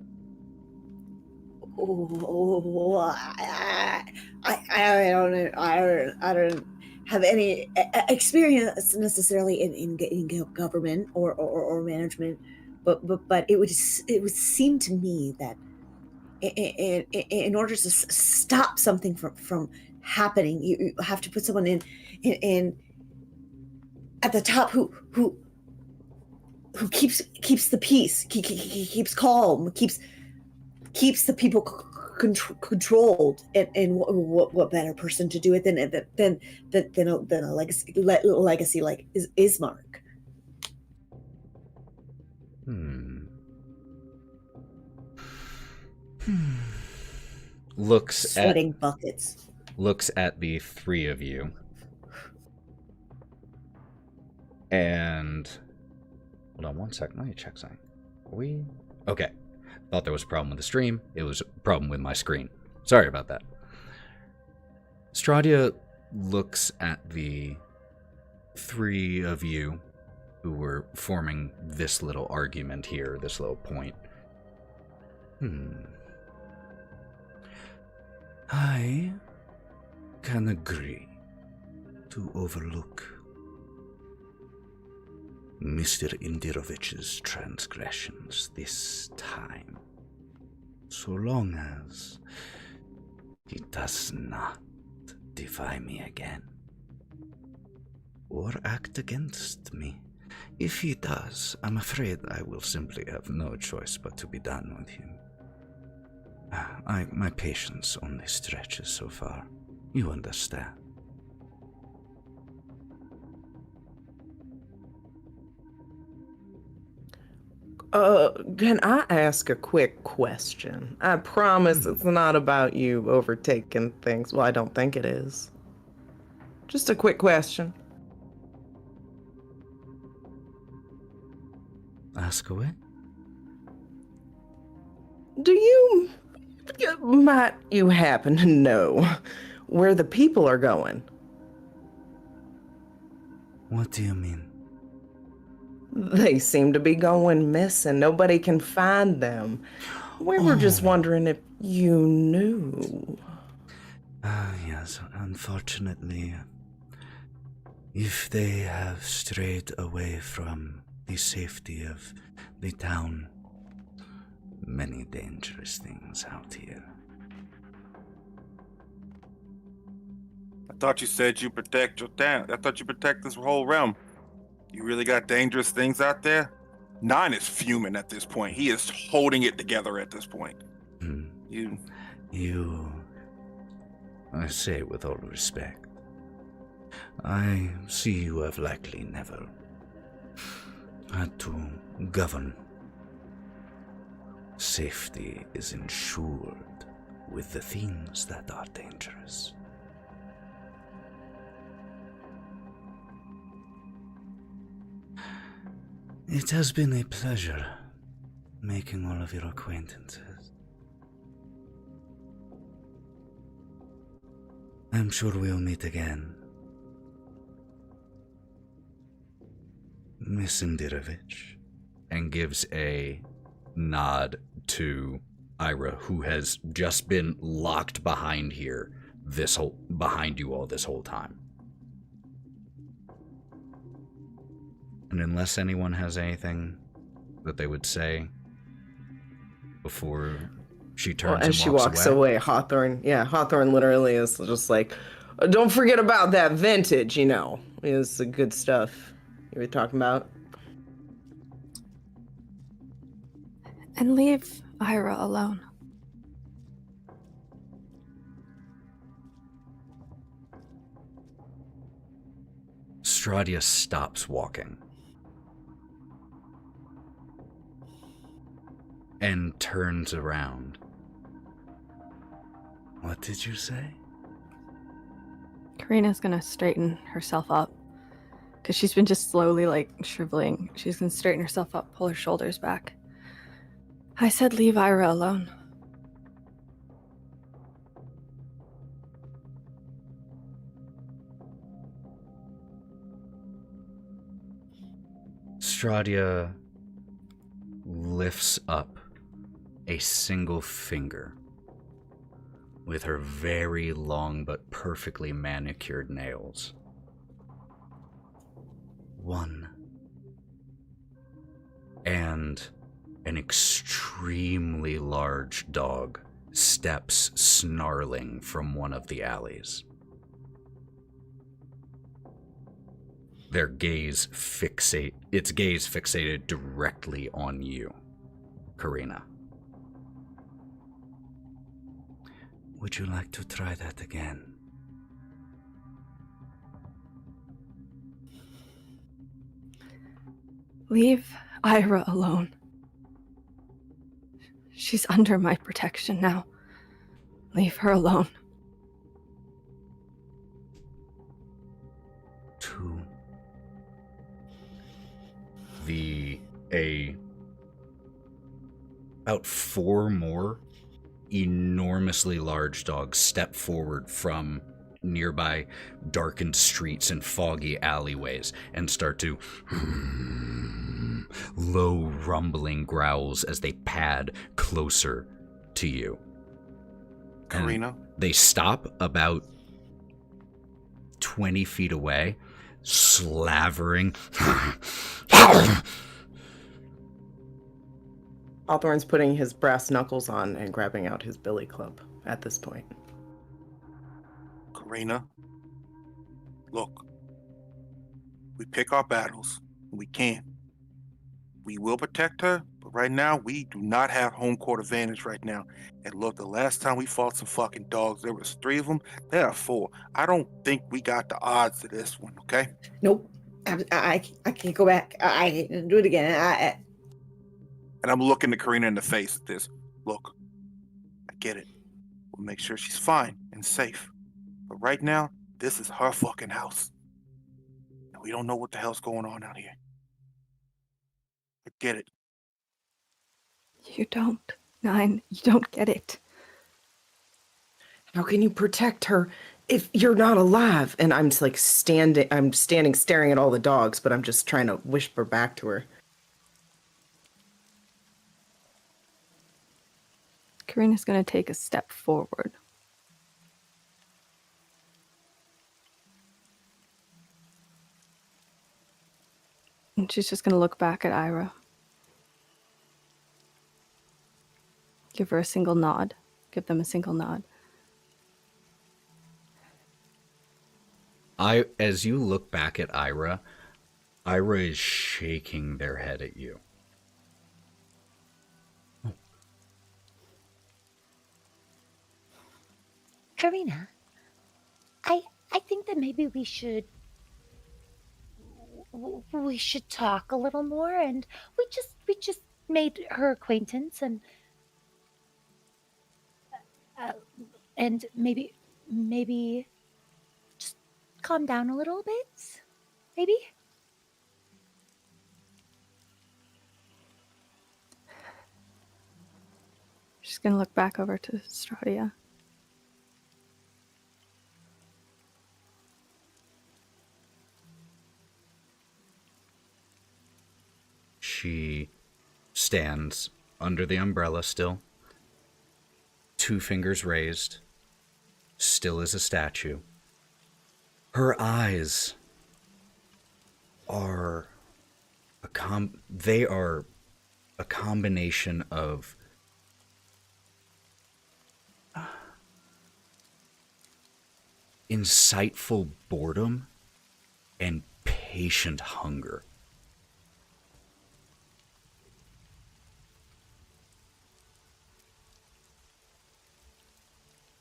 I don't have any experience necessarily in government or management, but it would seem to me that in order to stop something from happening, you have to put someone in at the top who keeps the peace, keeps calm, keeps the people controlled, and what better person to do it than a legacy like Ismark. Sweating buckets. Looks at the 3 of you, and hold on one second. Let me check something. Okay? Thought there was a problem with the stream. It was a problem with my screen. Sorry about that. Stradia looks at the 3 of you who were forming this little argument here, this little point. I can agree to overlook Mr. Indirovich's transgressions this time, so long as he does not defy me again or act against me. If he does, I'm afraid I will simply have no choice but to be done with him. My patience only stretches so far. You understand. Can I ask a quick question? I promise it's not about you overtaking things. Well, I don't think it is. Just a quick question. Ask away. Might you happen to know where the people are going? What do you mean? They seem to be going missing. Nobody can find them. We were just wondering if you knew. Yes, unfortunately, if they have strayed away from the safety of the town, many dangerous things out here. I thought you said you protect your town. I thought you protect this whole realm. You really got dangerous things out there? Nyne is fuming at this point. He is holding it together at this point. I say it with all respect. I see you have likely never had to govern. Safety is ensured with the things that are dangerous. It has been a pleasure making all of your acquaintances. I'm sure we'll meet again. Miss Indirovich, and gives a nod to Ira, who has just been locked behind here, behind you all this whole time. And unless anyone has anything that they would say before she Well, turns as she and walks away, Hawthorne literally is just like, don't forget about that vintage, It's the good stuff you were talking about. And leave Ira alone. Strahd stops walking and turns around. What did you say? Karina's gonna straighten herself up because she's been just slowly shriveling. She's gonna straighten herself up, pull her shoulders back. I said leave Ira alone. Strahd lifts up a single finger with her very long but perfectly manicured nails. One. And an extremely large dog steps snarling from one of the alleys. Its gaze fixated directly on you, Karina. Would you like to try that again? Leave Ira alone. She's under my protection now. Leave her alone. 2. About 4 more enormously large dogs step forward from nearby darkened streets and foggy alleyways and start to low rumbling growls as they pad closer to you. Karina? And they stop about 20 feet away, slavering. Hawthorne's putting his brass knuckles on and grabbing out his billy club at this point. Karina, look, we pick our battles. We can. We will protect her, but right now we do not have home court advantage right now. And look, the last time we fought some fucking dogs, there was 3 of them. There are 4. I don't think we got the odds to this one, okay? Nope. I can't go back. I can't do it again. And I'm looking at Karina in the face at this. Look, I get it. We'll make sure she's fine and safe. But right now, this is her fucking house. And we don't know what the hell's going on out here. I get it. You don't, Nyne. You don't get it. How can you protect her if you're not alive? And I'm just standing staring at all the dogs, but I'm just trying to whisper back to her. Karina's gonna take a step forward. And she's just gonna look back at Ira. Give her a single nod. Give them a single nod. As you look back at Ira is shaking their head at you. Karina, I think that maybe we should talk a little more, and we just made her acquaintance, and maybe just calm down a little bit, maybe. She's gonna look back over to Strahd. She stands under the umbrella still, 2 fingers raised, still as a statue. Her eyes are they are a combination of insightful boredom and patient hunger.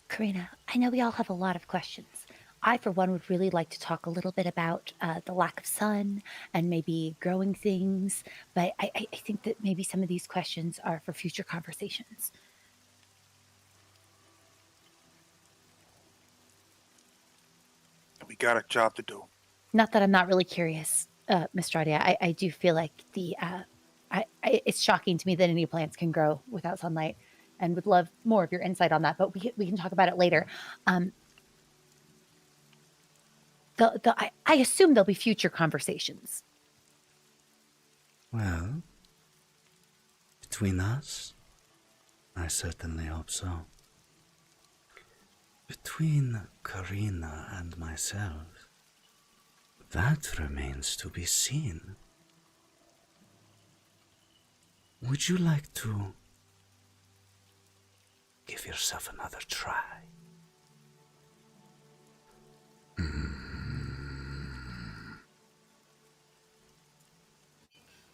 Karina, I know we all have a lot of questions. I, for one, would really like to talk a little bit about the lack of sun and maybe growing things, but I think that maybe some of these questions are for future conversations. We got a job to do. Not that I'm not really curious, Miss Stradia. I do feel like it's shocking to me that any plants can grow without sunlight, and would love more of your insight on that, but we can talk about it later. I assume there'll be future conversations. Well, between us, I certainly hope so. Between Karina and myself, that remains to be seen. Would you like to give yourself another try?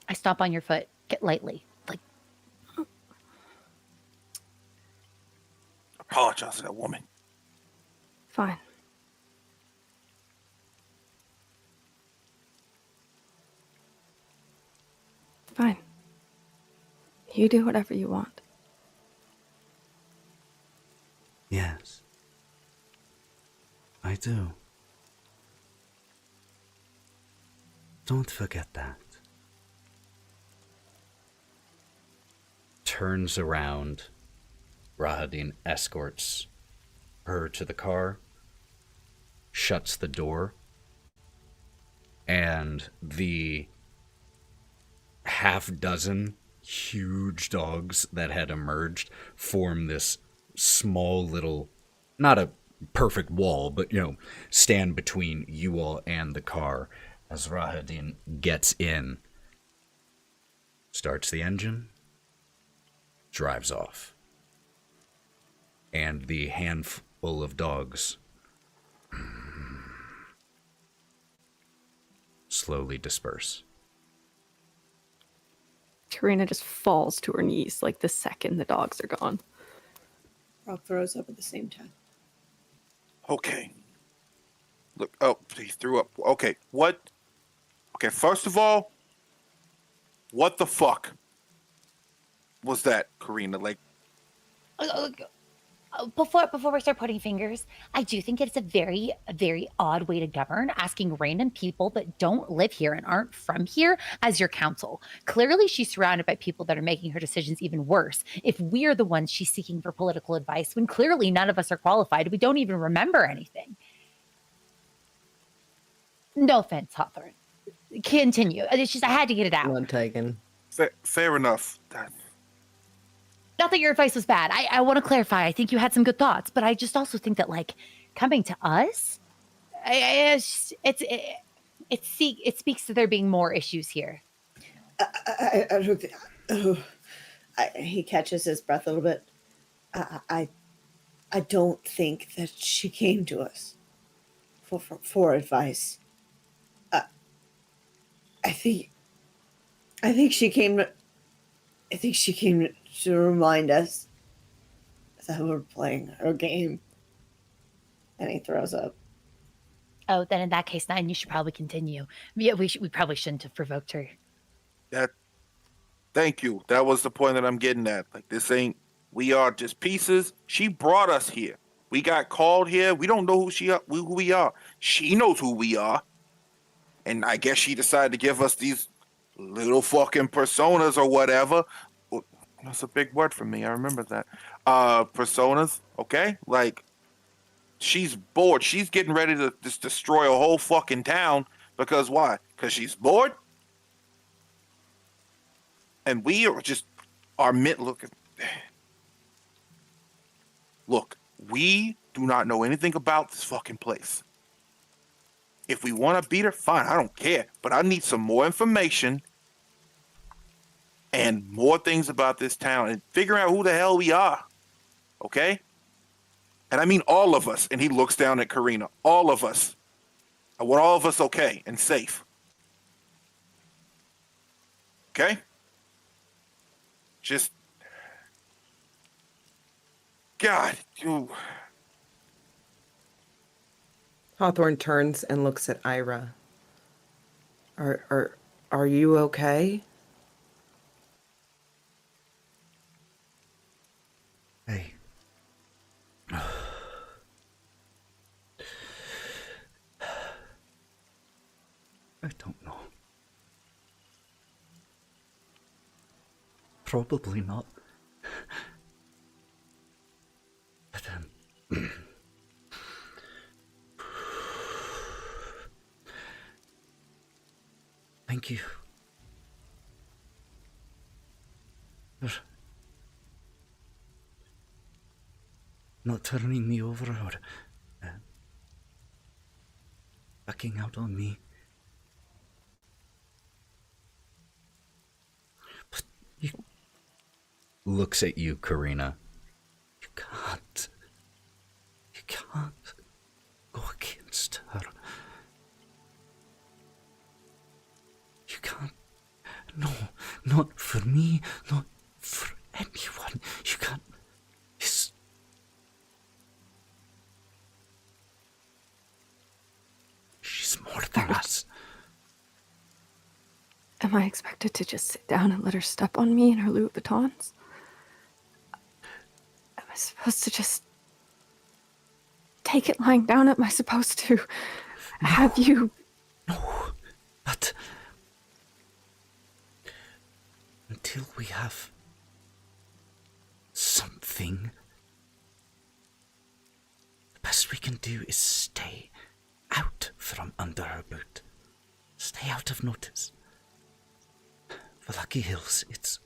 I stomp on your foot, get lightly. Like, Apologize to that woman. Fine. Fine. You do whatever you want. Yes, I do. Don't forget that. Turns around. Rahadin escorts her to the car, shuts the door, and the half dozen huge dogs that had emerged form this small little, not a perfect wall, but, stand between you all and the car as Rahadin gets in, starts the engine, drives off. And the handful of dogs slowly disperse. Karina just falls to her knees like the second the dogs are gone. Brawk throws up at the same time. Okay. Look, oh, he threw up. Okay, what? Okay, first of all, what the fuck was that, Karina? Like, before we start pointing fingers, I do think it's a very odd way to govern, asking random people that don't live here and aren't from here as your counsel. Clearly, she's surrounded by people that are making her decisions even worse. If we're the ones she's seeking for political advice, when clearly none of us are qualified, we don't even remember anything. No offense, Hawthorne. Continue. It's just I had to get it out. None taken. fair enough. Not that your advice was bad. I want to clarify. I think you had some good thoughts, but I just also think that, like, coming to us, it speaks to there being more issues here. I don't think. He catches his breath a little bit. I don't think that she came to us for advice. I think she came. I think she came to remind us that we're playing her game. And he throws up. Oh, then in that case, Nyne, you should probably continue. Yeah, we probably shouldn't have provoked her. Thank you. That was the point that I'm getting at. Like, we are just pieces. She brought us here. We got called here. We don't know who we are. She knows who we are. And I guess she decided to give us these little fucking personas or whatever. That's a big word for me. I remember that. Personas, okay? Like, she's bored. She's getting ready to just destroy a whole fucking town. Because why? Because she's bored? And we are just Look, we do not know anything about this fucking place. If we want to beat her, fine, I don't care. But I need some more information and more things about this town and figuring out who the hell we are. Okay? And I mean all of us. And he looks down at Karina. All of us. I want all of us okay and safe. Okay? Just... God, you... Hawthorne turns and looks at Ira. Are you okay? Hey. I don't know. Probably not. But thank you. For not turning me over or backing out on me. But you... Looks at you, Karina. You can't go against her. You can't. No, not for me, not for anyone. You can't. She's more than us. Am I expected to just sit down and let her step on me in her Louis Vuittons? Am I supposed to just take it lying down? Am I supposed to have you... No, but until we have something, the best we can do is stay out from under her boot. Stay out of notice. The Lucky Hills, it's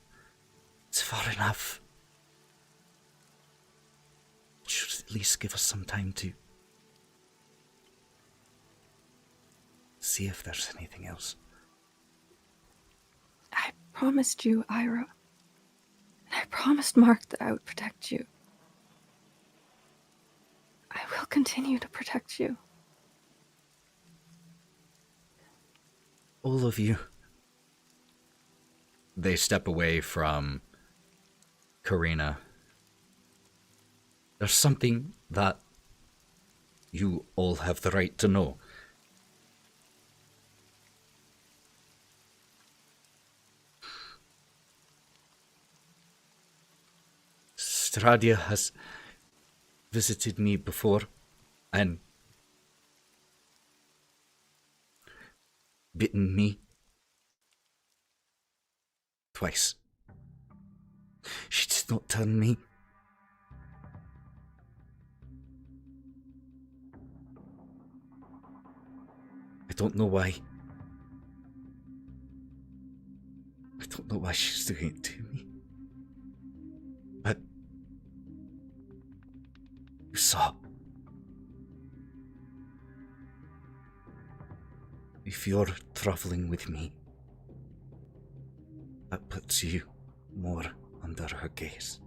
far enough. It should at least give us some time to see if there's anything else. I promised you, Ira. And I promised Mark that I would protect you. I will continue to protect you. All of you. They step away from Karina. There's something that you all have the right to know. Stradia has visited me before and bitten me twice. She did not turn me. I don't know why. I don't know why she's doing it to me. But you saw. If you're traveling with me, that puts you more under her gaze.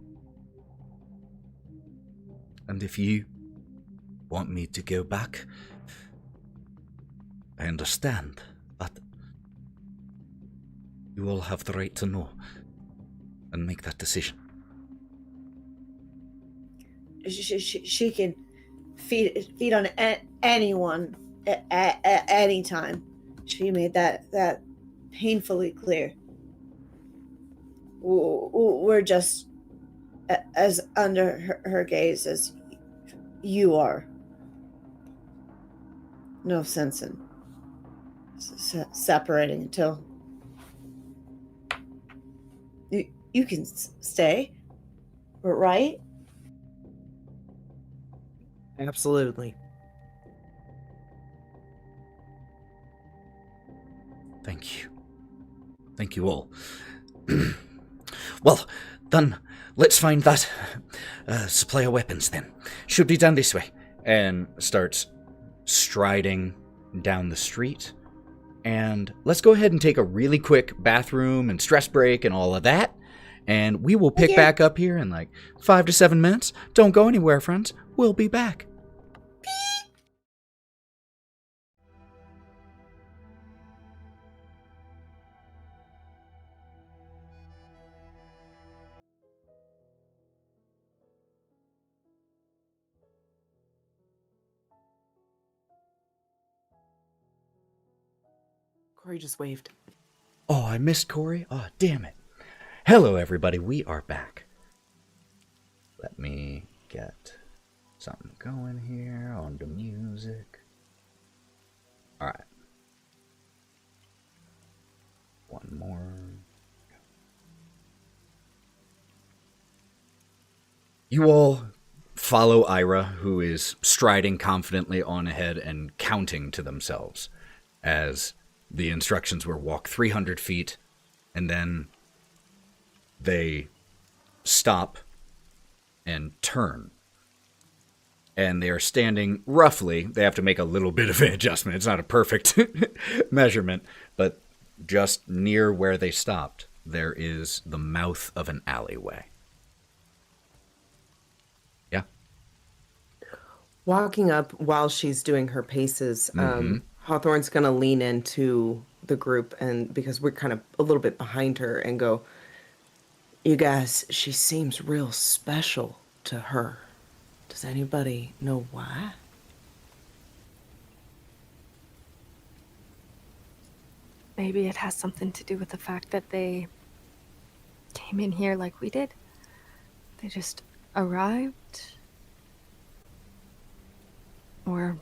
And if you want me to go back, I understand, but you all have the right to know and make that decision. She can feed on anyone at any time. She made that painfully clear. We're just as under her gaze as you are. No sense in separating until you can stay, right? Absolutely. Thank you. Thank you all. Well, then, let's find that supply of weapons then. Should be down this way. And starts striding down the street And let's go ahead and take a really quick bathroom and stress break and all of that. And we will pick back up here in like 5 to 7 minutes. Don't go anywhere, friends. We'll be back. Corey just waved. Oh, I missed Corey. Oh, damn it. Hello, everybody. We are back. Let me get something going here on the music. All right. One more. You all follow Ira, who is striding confidently on ahead and counting to themselves as the instructions were walk 300 feet, and then they stop and turn. And they are standing roughly, they have to make a little bit of an adjustment. It's not a perfect measurement, but just near where they stopped, there is the mouth of an alleyway. Yeah? Walking up while she's doing her paces, Hawthorne's going to lean into the group, and because we're kind of a little bit behind her, and go, "You guys, she seems real special to her. Does anybody know why?" Maybe it has something to do with the fact that they came in here like we did. They just arrived. Or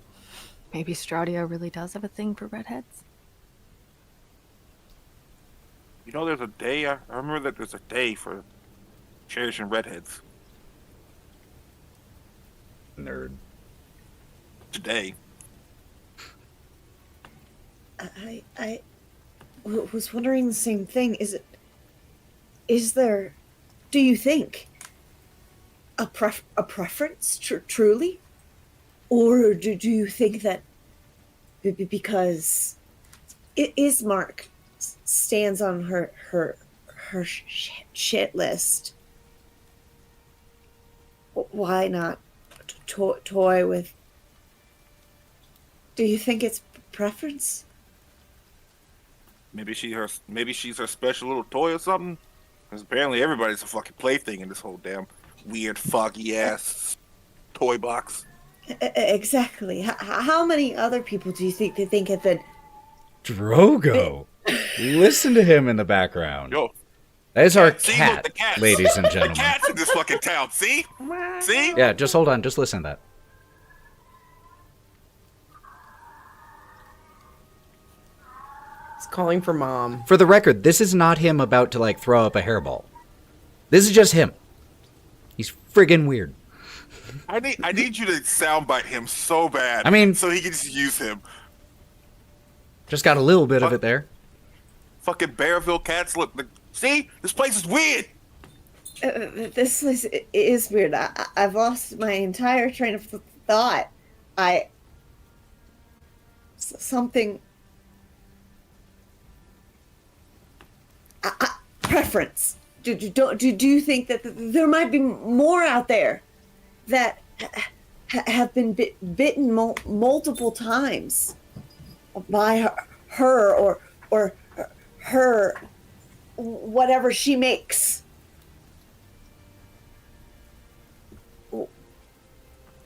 maybe Strahd really does have a thing for redheads. You know, there's a day. I remember that there's a day for cherishing redheads. Nerd. Today. I was wondering the same thing. Is there, do you think, a preference, truly? Or do you think that because Ismark stands on her shit list, why not toy with? Do you think it's preference? Maybe she's her special little toy or something. Because apparently everybody's a fucking plaything in this whole damn weird foggy ass toy box. Exactly. How many other people do you think they think have been? Drogo. Listen to him in the background. Yo, that is our see, cat, look, the cats. ladies and The gentlemen. cats in this fucking town. See? See? Yeah, just hold on. Just listen to that. He's calling for mom. For the record, this is not him about to, like, throw up a hairball. This is just him. He's friggin' weird. I need you to soundbite him so bad. I mean, so he can just use him. Just got a little bit of it there. Fucking Bearville cats look. See? This place is weird. This place is weird. I've lost my entire train of thought. Something. Preference. Do you think that there might be more out there that have been bitten multiple times by her or her whatever she makes?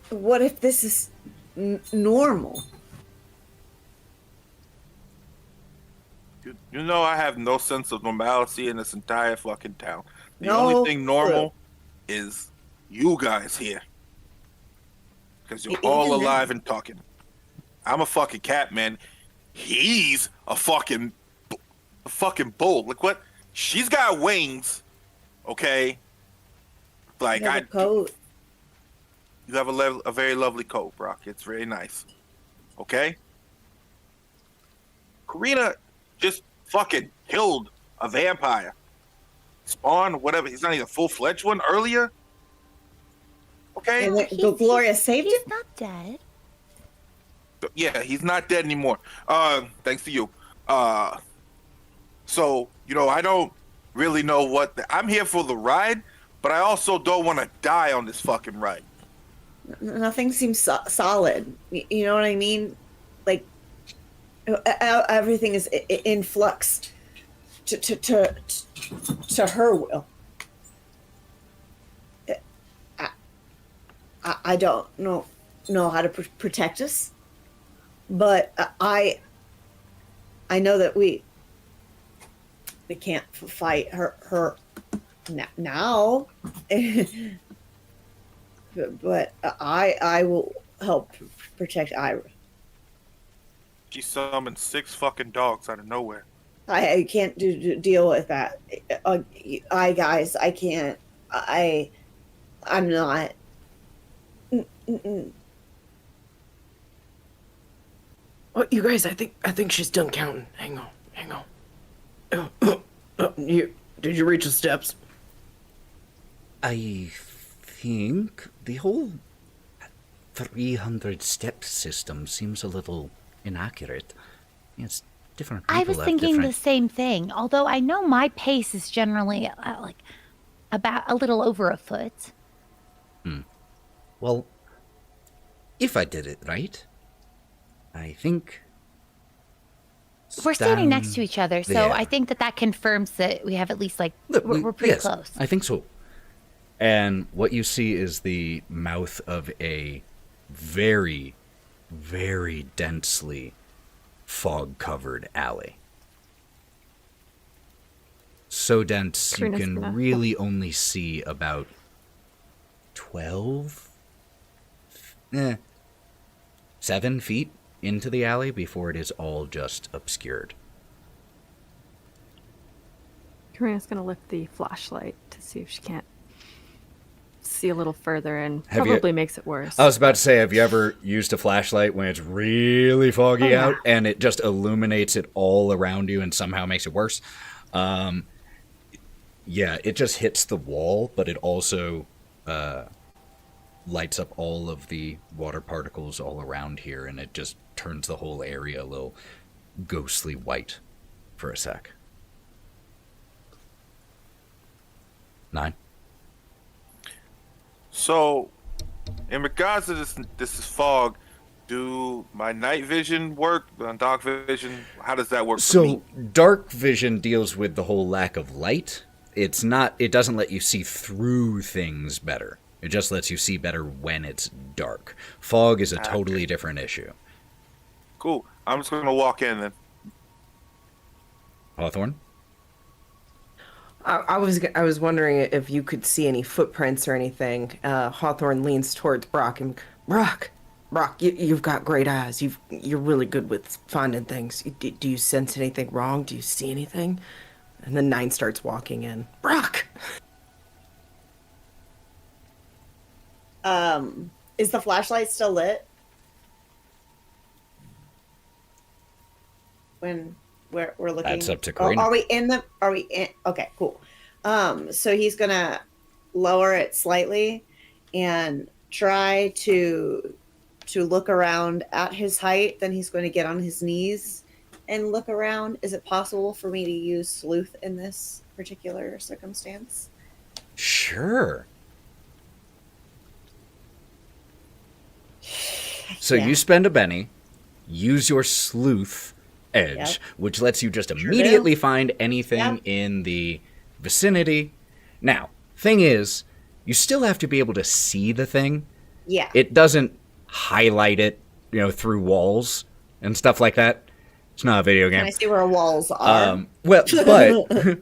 What if this is normal? You know I have no sense of normalcy in this entire fucking town. The No only thing normal clue. is you guys here. Because you're Even all then. alive and talking. I'm a fucking cat, man. He's a fucking bull. Look what? She's got wings. Okay? Like, You have a coat. You have a very lovely coat, Brawk. It's very nice. Okay? Karina just fucking killed a vampire. Spawn, whatever. He's not even a full-fledged one earlier. Okay? And then Gloria saved He's him? not dead. Yeah, he's not dead anymore. Thanks to you. So, I don't really know I'm here for the ride, but I also don't want to die on this fucking ride. Nothing seems solid. You know what I mean? Like, everything is in flux to her will. I don't know how to protect us, but I know that we can't fight her now. But I will help protect Ira. She summoned 6 fucking dogs out of nowhere. I can't deal with that. Guys, I can't. I'm not. Well, you guys, I think she's done counting. Hang on. Did you reach the steps? I think the whole 300 step system seems a little inaccurate. It's different people I was have thinking different... the same thing, although I know my pace is generally like about a little over a foot. Well, if I did it right, I think... We're standing next to stand each other, so there. I think that confirms that we have at least, like, Look, we're pretty yes, close. I think so. And what you see is the mouth of a very, very densely fog-covered alley. So dense Karina's you can gonna- really only see about 7 feet into the alley before it is all just obscured. Karina's gonna lift the flashlight to see if she can't see a little further, and Have you- probably makes it worse. I was about to say, have you ever used a flashlight when it's really foggy yeah. out and it just illuminates it all around you and somehow makes it worse? Yeah, it just hits the wall, but it also lights up all of the water particles all around here, and it just turns the whole area a little ghostly white for a sec. Nyne? So, in regards to this is fog, do my night vision work on dark vision? How does that work for me? So, dark vision deals with the whole lack of light. It doesn't let you see through things better. It just lets you see better when it's dark. Fog is a totally different issue. Cool. I'm just gonna walk in then. Hawthorne? I was wondering if you could see any footprints or anything. Hawthorne leans towards Brawk and Brawk, you've got great eyes. You're really good with finding things. Do you sense anything wrong? Do you see anything? And then Nyne starts walking in. Brawk! Is the flashlight still lit? When we're looking. That's up to Karina. Are we in? Okay, cool. So he's gonna lower it slightly and try to look around at his height. Then he's going to get on his knees and look around. Is it possible for me to use sleuth in this particular circumstance? Sure. So Yeah. you spend a Benny, use your sleuth edge, Yep. which lets you just do. immediately find anything Yep. in the vicinity. Now, thing is, you still have to be able to see the thing. Yeah. It doesn't highlight it, through walls and stuff like that. It's not a video game. Can I see where walls are? But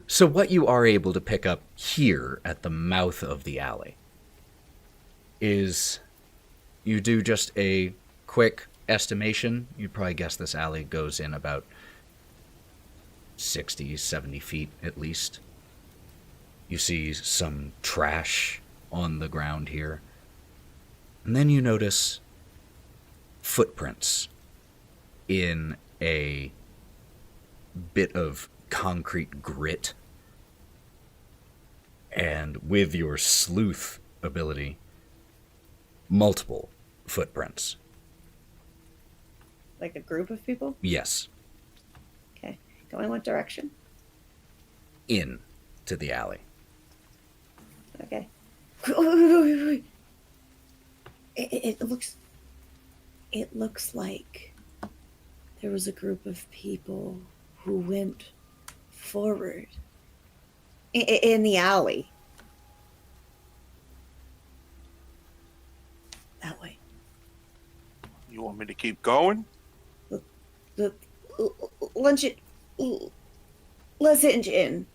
so what you are able to pick up here at the mouth of the alley is you do just a quick estimation. You'd probably guess this alley goes in about 60, 70 feet at least. You see some trash on the ground here. And then you notice footprints in a bit of concrete grit. And with your sleuth ability, multiple footprints. Like a group of people? Yes. Okay. Going what direction? In to the alley. Okay. Wait. It looks like there was a group of people who went forward in the alley. That way. You want me to keep going? Let's hinge in.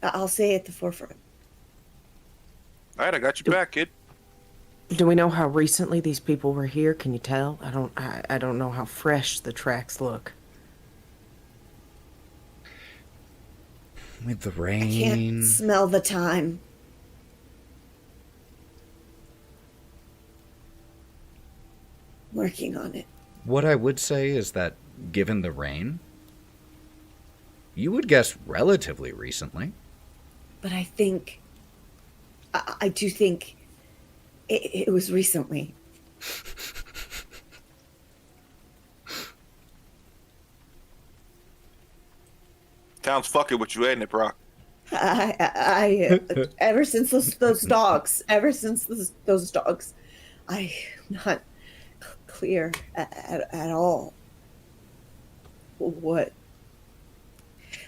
I'll say at the forefront. All right, I got your back, kid. Do we know how recently these people were here? Can you tell? I don't know how fresh the tracks look. With the I rain. can't smell the time. Working on it. What I would say is that, given the rain, you would guess relatively recently. But I think... I do think it was recently. Town's fucking with you, ain't it, Brawk? Ever since those dogs, I'm not clear at all what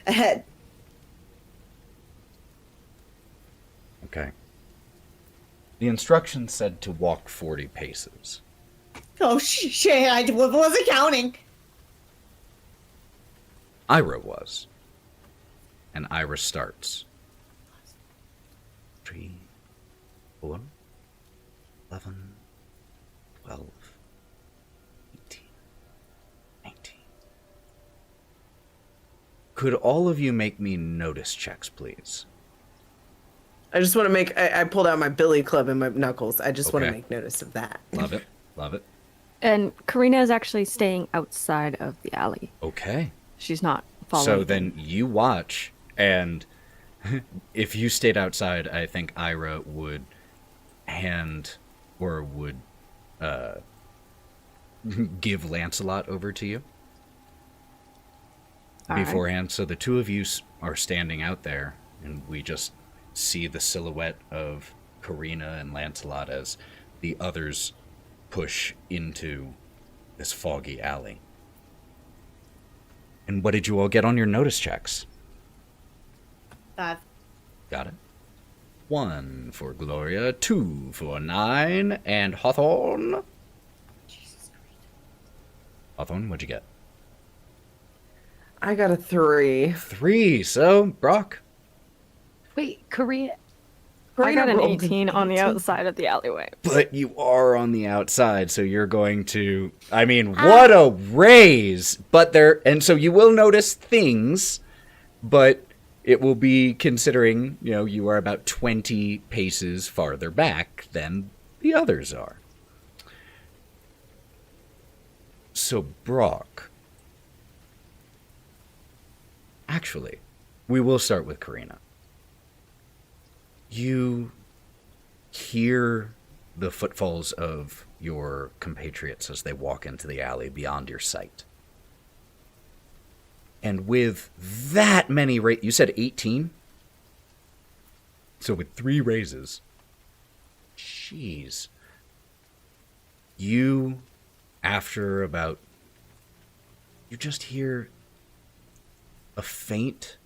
ahead. Okay. The instructions said to walk 40 paces. Oh shit! I wasn't counting. Ira was. And Ira starts. 3, 4, 11, 12, 18, 19. Could all of you make me notice checks, please? I just want to make... I pulled out my billy club and my knuckles. I just want to Okay. make notice of that. Love it. Love it. And Karina is actually staying outside of the alley. Okay. She's not following. So then you watch, and if you stayed outside, I think Ira would hand or would give Lancelot over to you All right. beforehand. So the two of you are standing out there, and we just see the silhouette of Karina and Lancelot as the others push into this foggy alley. And what did you all get on your notice checks? 5. Got it. 1 for Gloria, 2 for Nyne, and Hawthorne. Jesus Christ. Hawthorne, what'd you get? I got a 3. 3. So, Brawk. Wait, Karina. I got an rolled 18 on the outside of the alleyway. But you are on the outside, so you're going to... I mean, what a raise! But there... And so you will notice things, but it will be considering, you know, you are about 20 paces farther back than the others are. So, Brawk... Actually, we will start with Karina. You hear the footfalls of your compatriots as they walk into the alley beyond your sight. And with that many you said 18? So with 3 raises, jeez. You, after about, you just hear a faint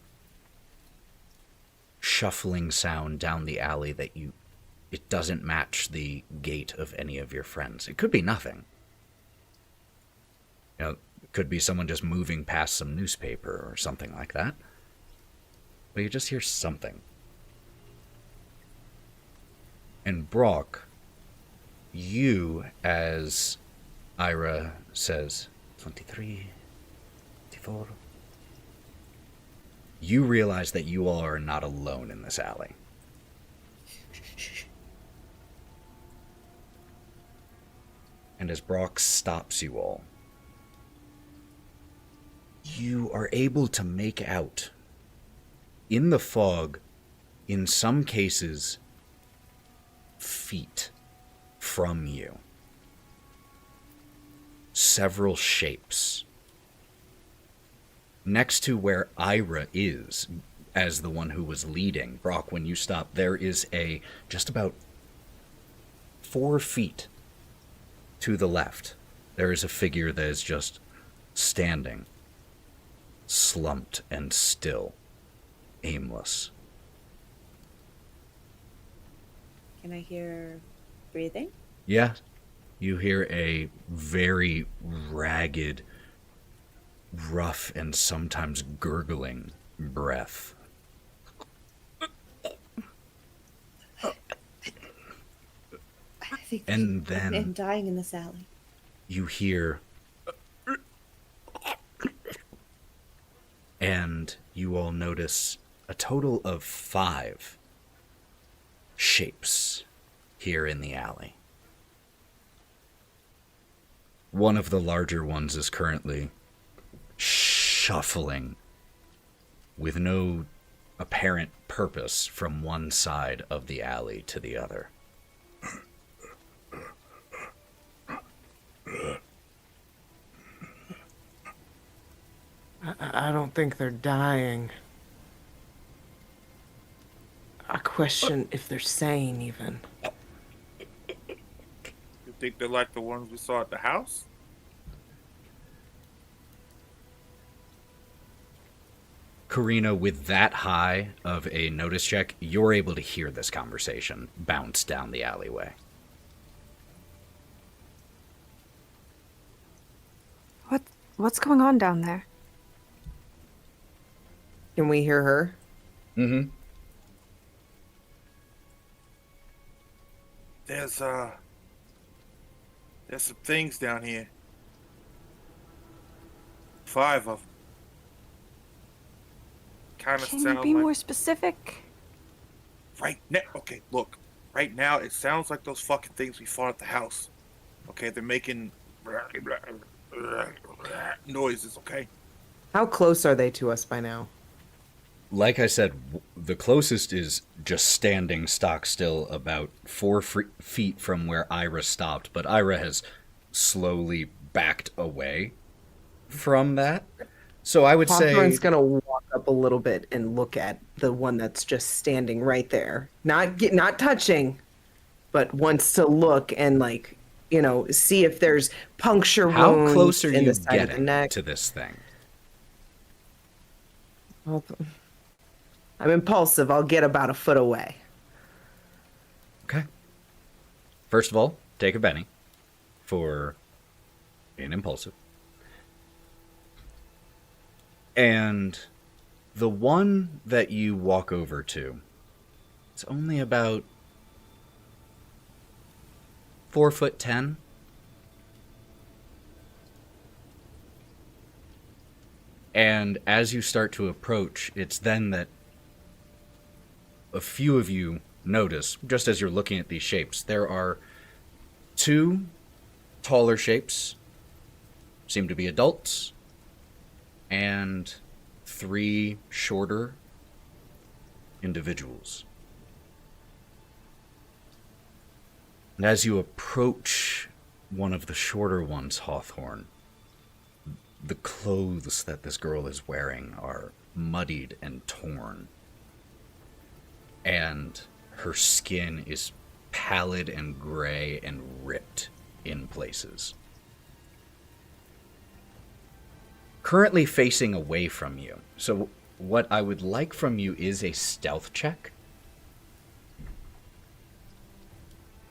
shuffling sound down the alley that it doesn't match the gait of any of your friends. It could be nothing. You know, it could be someone just moving past some newspaper or something like that. But you just hear something. And Brawk, you, as Ira says, 23, 24, you realize that you all are not alone in this alley. And as Brawk stops you all, you are able to make out, in the fog, in some cases, feet from you. Several shapes next to where Ira is, as the one who was leading, Brawk, when you stop, there is a just about 4 feet to the left. There is a figure that is just standing, slumped and still, aimless. Can I hear breathing? Yeah, you hear a very ragged, rough, and sometimes gurgling breath. I think And there's then- I'm dying in this alley. You hear, and you all notice a total of 5 shapes here in the alley. One of the larger ones is currently shuffling with no apparent purpose from one side of the alley to the other. I don't think they're dying. I question if they're sane, even. You think they're like the ones we saw at the house? Karina, with that high of a notice check, you're able to hear this conversation bounce down the alleyway. What's going on down there? Can we hear her? Mm-hmm. There's some things down here. 5 of them. Kind of Can you sound be like more specific? right now. Okay, look. Right now, it sounds like those fucking things we fought at the house. Okay, they're making noises. Okay. How close are they to us by now? Like I said, the closest is just standing stock still about 4 feet from where Ira stopped, but Ira has slowly backed away from that. So I would say Hawthorne's gonna walk up a little bit and look at the one that's just standing right there. Not touching, but wants to look and see if there's puncture how wounds close are in you the side of the getting neck. to this thing? Well, I'm impulsive. I'll get about a foot away. Okay. First of all, take a Benny for being impulsive. And the one that you walk over to, it's only about 4'10". And as you start to approach, it's then that a few of you notice, just as you're looking at these shapes, there are 2 taller shapes, seem to be adults, and 3 shorter individuals. And as you approach one of the shorter ones, Hawthorne, the clothes that this girl is wearing are muddied and torn. And her skin is pallid and gray and ripped in places. Currently facing away from you. So what I would like from you is a stealth check.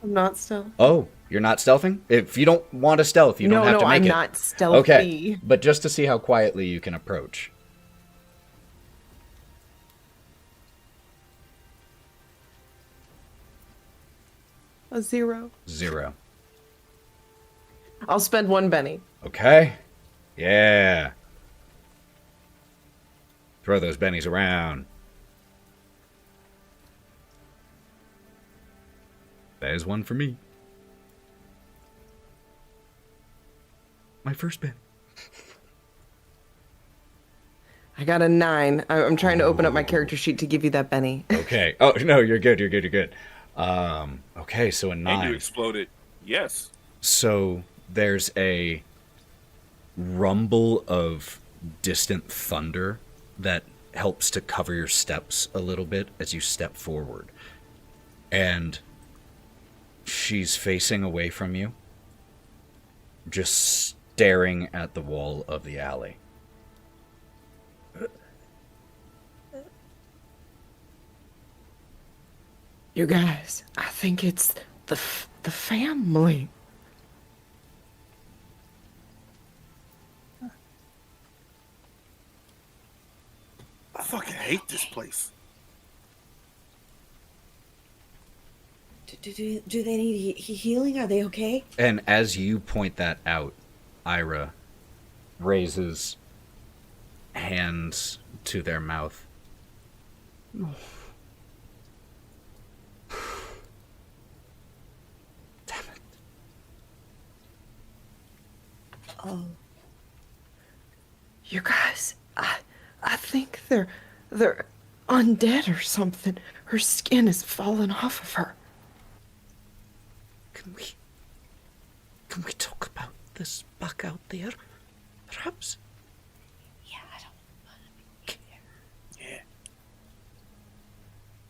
I'm not stealth. Oh, you're not stealthing? If you don't want a stealth, you don't have to make I'm it. not stealthy. Okay, but just to see how quietly you can approach. A 0. 0. I'll spend 1 Benny. Okay. Yeah. Throw those bennies around. That is 1 for me. My first Benny. I got a 9. I'm trying to open up my character sheet to give you that Benny. Okay. Oh, no, you're good. You're good. You're good. Okay, so a 9. And you exploded. Yes. So there's a rumble of distant thunder that helps to cover your steps a little bit as you step forward. And she's facing away from you, just staring at the wall of the alley. You guys, I think it's the family. I fucking hate this place. Do they need healing? Are they okay? And as you point that out, Ira raises hands to their mouth. Damn it. Oh. You guys, I think they're undead or something. Her skin is falling off of her. Can we talk about this back out there, perhaps? Yeah, I don't want to be here. Yeah.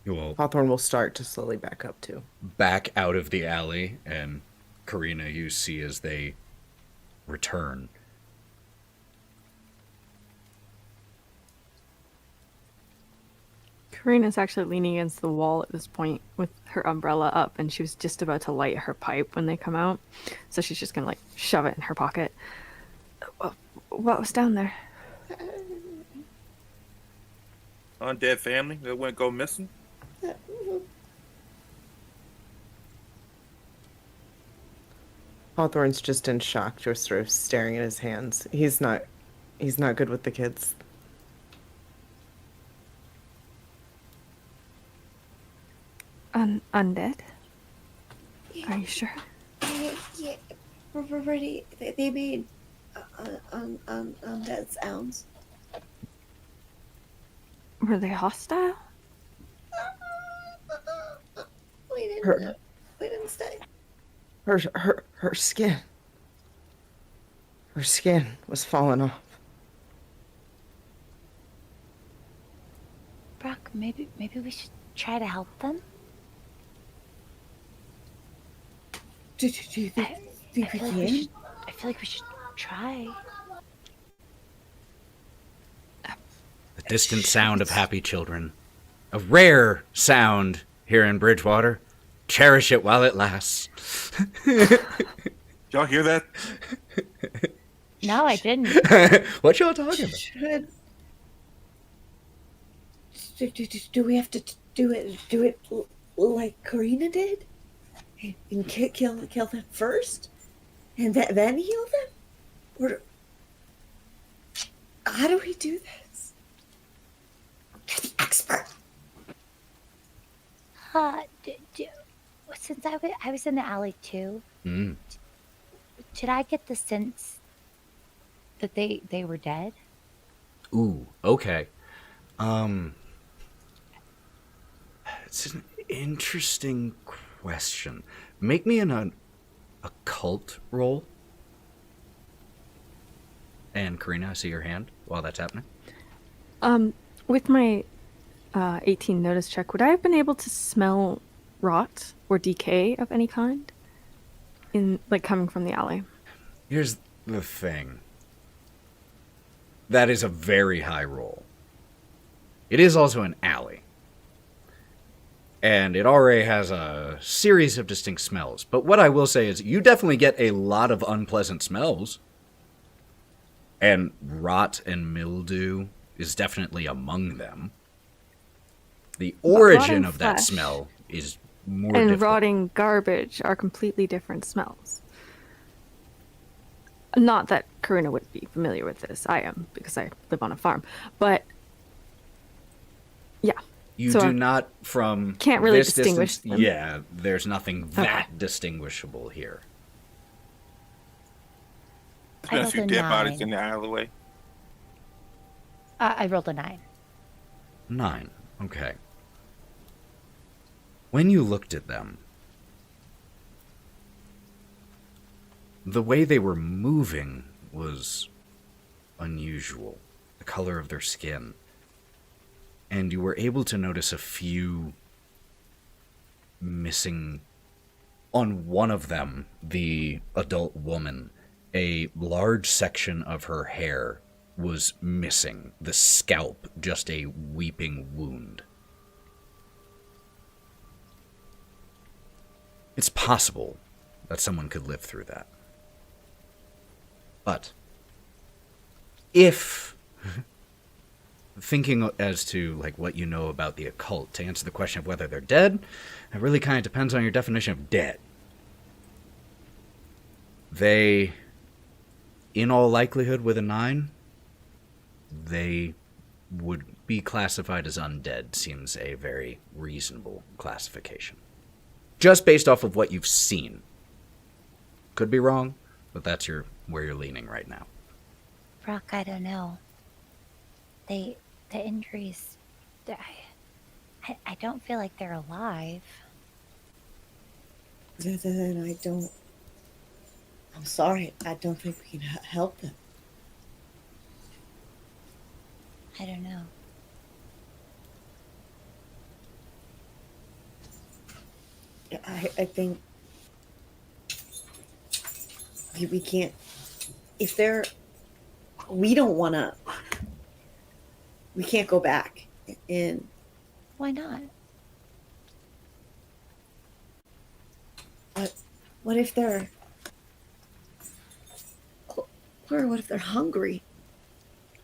You all Hawthorne will start to slowly back up too. back out of the alley, and Karina, you see as they return. Karina's actually leaning against the wall at this point with her umbrella up, and she was just about to light her pipe when they come out. So she's just gonna like shove it in her pocket. What was down there? Undead family that went go missing. Hawthorne's just in shock, just sort of staring at his hands. He's not good with the kids. Undead? Are you sure? Yeah, we're ready. They made undead sounds. Were they hostile? We didn't stay. Her skin. Her skin was falling off. Brawk, maybe we should try to help them. Do you think we can? I feel like we should try. The distant sound of happy children. A rare sound here in Bridgewater. Cherish it while it lasts. Y'all hear that? No, I didn't. What y'all talking about? Do we have to do it like Karina did, and kill them first, and then heal them, or how do we do this? You're the expert. Since I was in the alley too, Mm. did I get the sense that they were dead? Ooh, okay. It's an interesting question. Make me an occult roll. And Karina, I see your hand while that's happening. With my 18 notice check, would I have been able to smell rot or decay of any kind in coming from the alley? Here's the thing. That is a very high roll. It is also an alley. And it already has a series of distinct smells. But what I will say is you definitely get a lot of unpleasant smells. And rot and mildew is definitely among them. The origin of that flesh smell is more and difficult. rotting garbage are completely different smells. Not that Karina would be familiar with this. I am, because I live on a farm. But yeah. You So do I not from can't really this distinguish distance, them. Yeah, there's nothing that distinguishable here. There's been a rolled few a dead 9. bodies in the alleyway. I rolled a 9. 9. Okay. When you looked at them, the way they were moving was unusual, the color of their skin. And you were able to notice a few missing. On one of them, the adult woman, a large section of her hair was missing. The scalp, just a weeping wound. It's possible that someone could live through that. But if thinking as to like what you know about the occult, to answer the question of whether they're dead, it really kind of depends on your definition of dead. They, in all likelihood with a 9, they would be classified as undead. Seems a very reasonable classification. Just based off of what you've seen. Could be wrong, but that's where you're leaning right now. Brawk, I don't know. The injuries, I don't feel like they're alive. Then I don't. I'm sorry. I don't think we can help them. I don't know. I think we can't. If they're, we don't want to. We can't go back in. Why not? What if they're? Or what if they're hungry?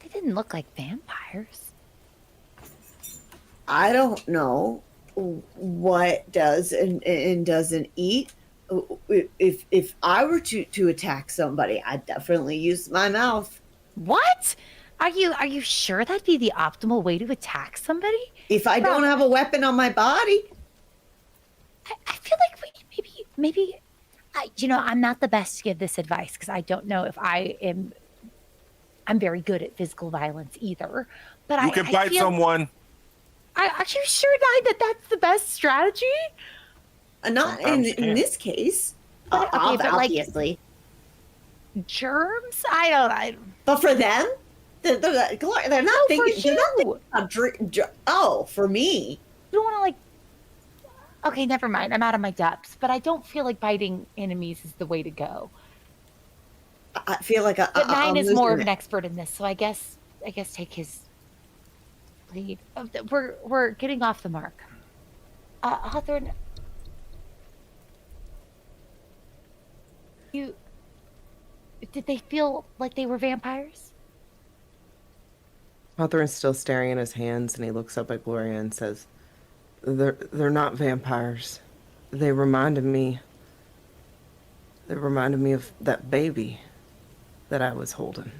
They didn't look like vampires. I don't know what does and doesn't eat. If I were to attack somebody, I'd definitely use my mouth. What? Are you sure that'd be the optimal way to attack somebody? If I don't have a weapon on my body. I feel like maybe I'm not the best to give this advice because I don't know if I'm very good at physical violence either. But you can bite someone. Are you sure, Nyne, that's the best strategy? Not in this case. But, okay, but obviously. Like, germs? I don't. But for them, they're not thinking. For you. For me. You don't want to like. Okay, never mind. I'm out of my depths, but I don't feel like biting enemies is the way to go. I feel like but Nyne is more of an expert in this, so I guess take his lead. We're getting off the mark. Hawthorne, did they feel like they were vampires? Hawthorne's still staring at his hands, and he looks up at Gloria and says, They're not vampires. They reminded me of that baby that I was holding.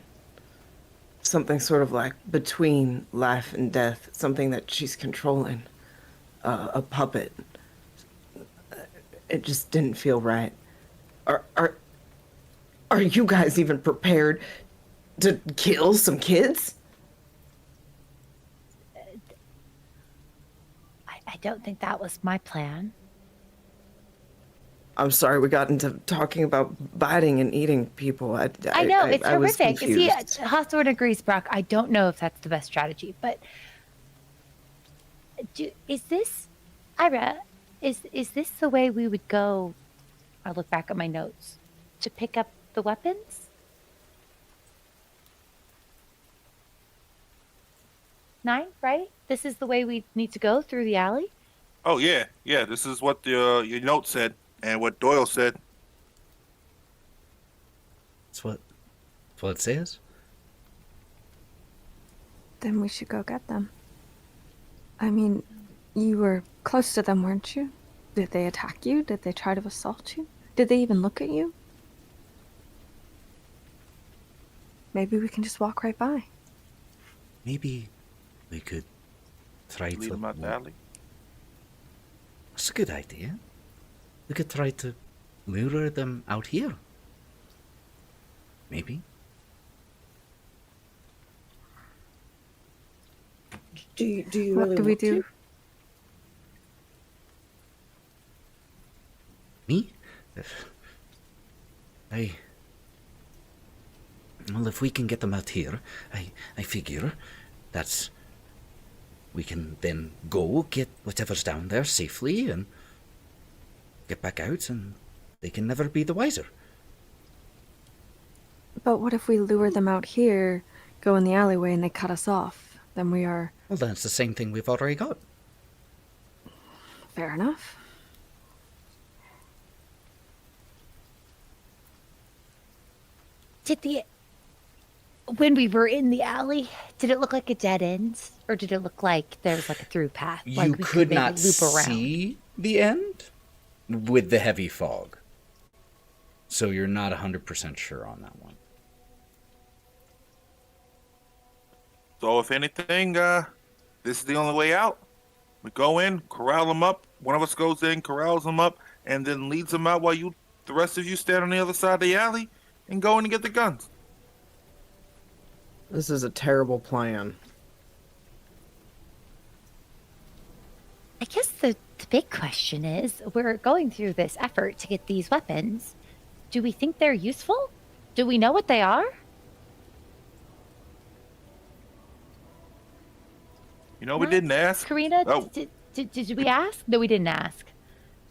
Something sort of like between life and death, something that she's controlling. A puppet. It just didn't feel right. Are you guys even prepared to kill some kids? I don't think that was my plan. I'm sorry, we got into talking about biting and eating people. I know, it's horrific. See, Hawthorne agrees, Brawk. I don't know if that's the best strategy, but is this, Ira, is this the way we would go? I'll look back at my notes to pick up the weapons? Nyne, right? This is the way we need to go through the alley? Oh, yeah. This is what your note said and what Doyle said. That's what it says. Then we should go get them. I mean, you were close to them, weren't you? Did they attack you? Did they try to assault you? Did they even look at you? Maybe we can just walk right by. Maybe we could try Lead to them out the alley. That's a good idea. We could try to lure them out here. Maybe. Do you What really do we want do? to? Me? Well, if we can get them out here, I figure that's... we can then go get whatever's down there safely and get back out, and they can never be the wiser. But what if we lure them out here, go in the alleyway, and they cut us off? Then we are... Well, that's the same thing we've already got. Fair enough. When we were in the alley, did it look like a dead end? Or did it look like there was like a through path? Like You we could maybe not loop around? see the end with the heavy fog. So you're not 100% sure on that one. So if anything, this is the only way out. We go in, corral them up. One of us goes in, corrals them up, and then leads them out while the rest of you stand on the other side of the alley and go in and get the guns. This is a terrible plan. I guess the big question is, we're going through this effort to get these weapons. Do we think they're useful? Do we know what they are? You know, we didn't ask. Karina, Oh. did we ask? No, we didn't ask.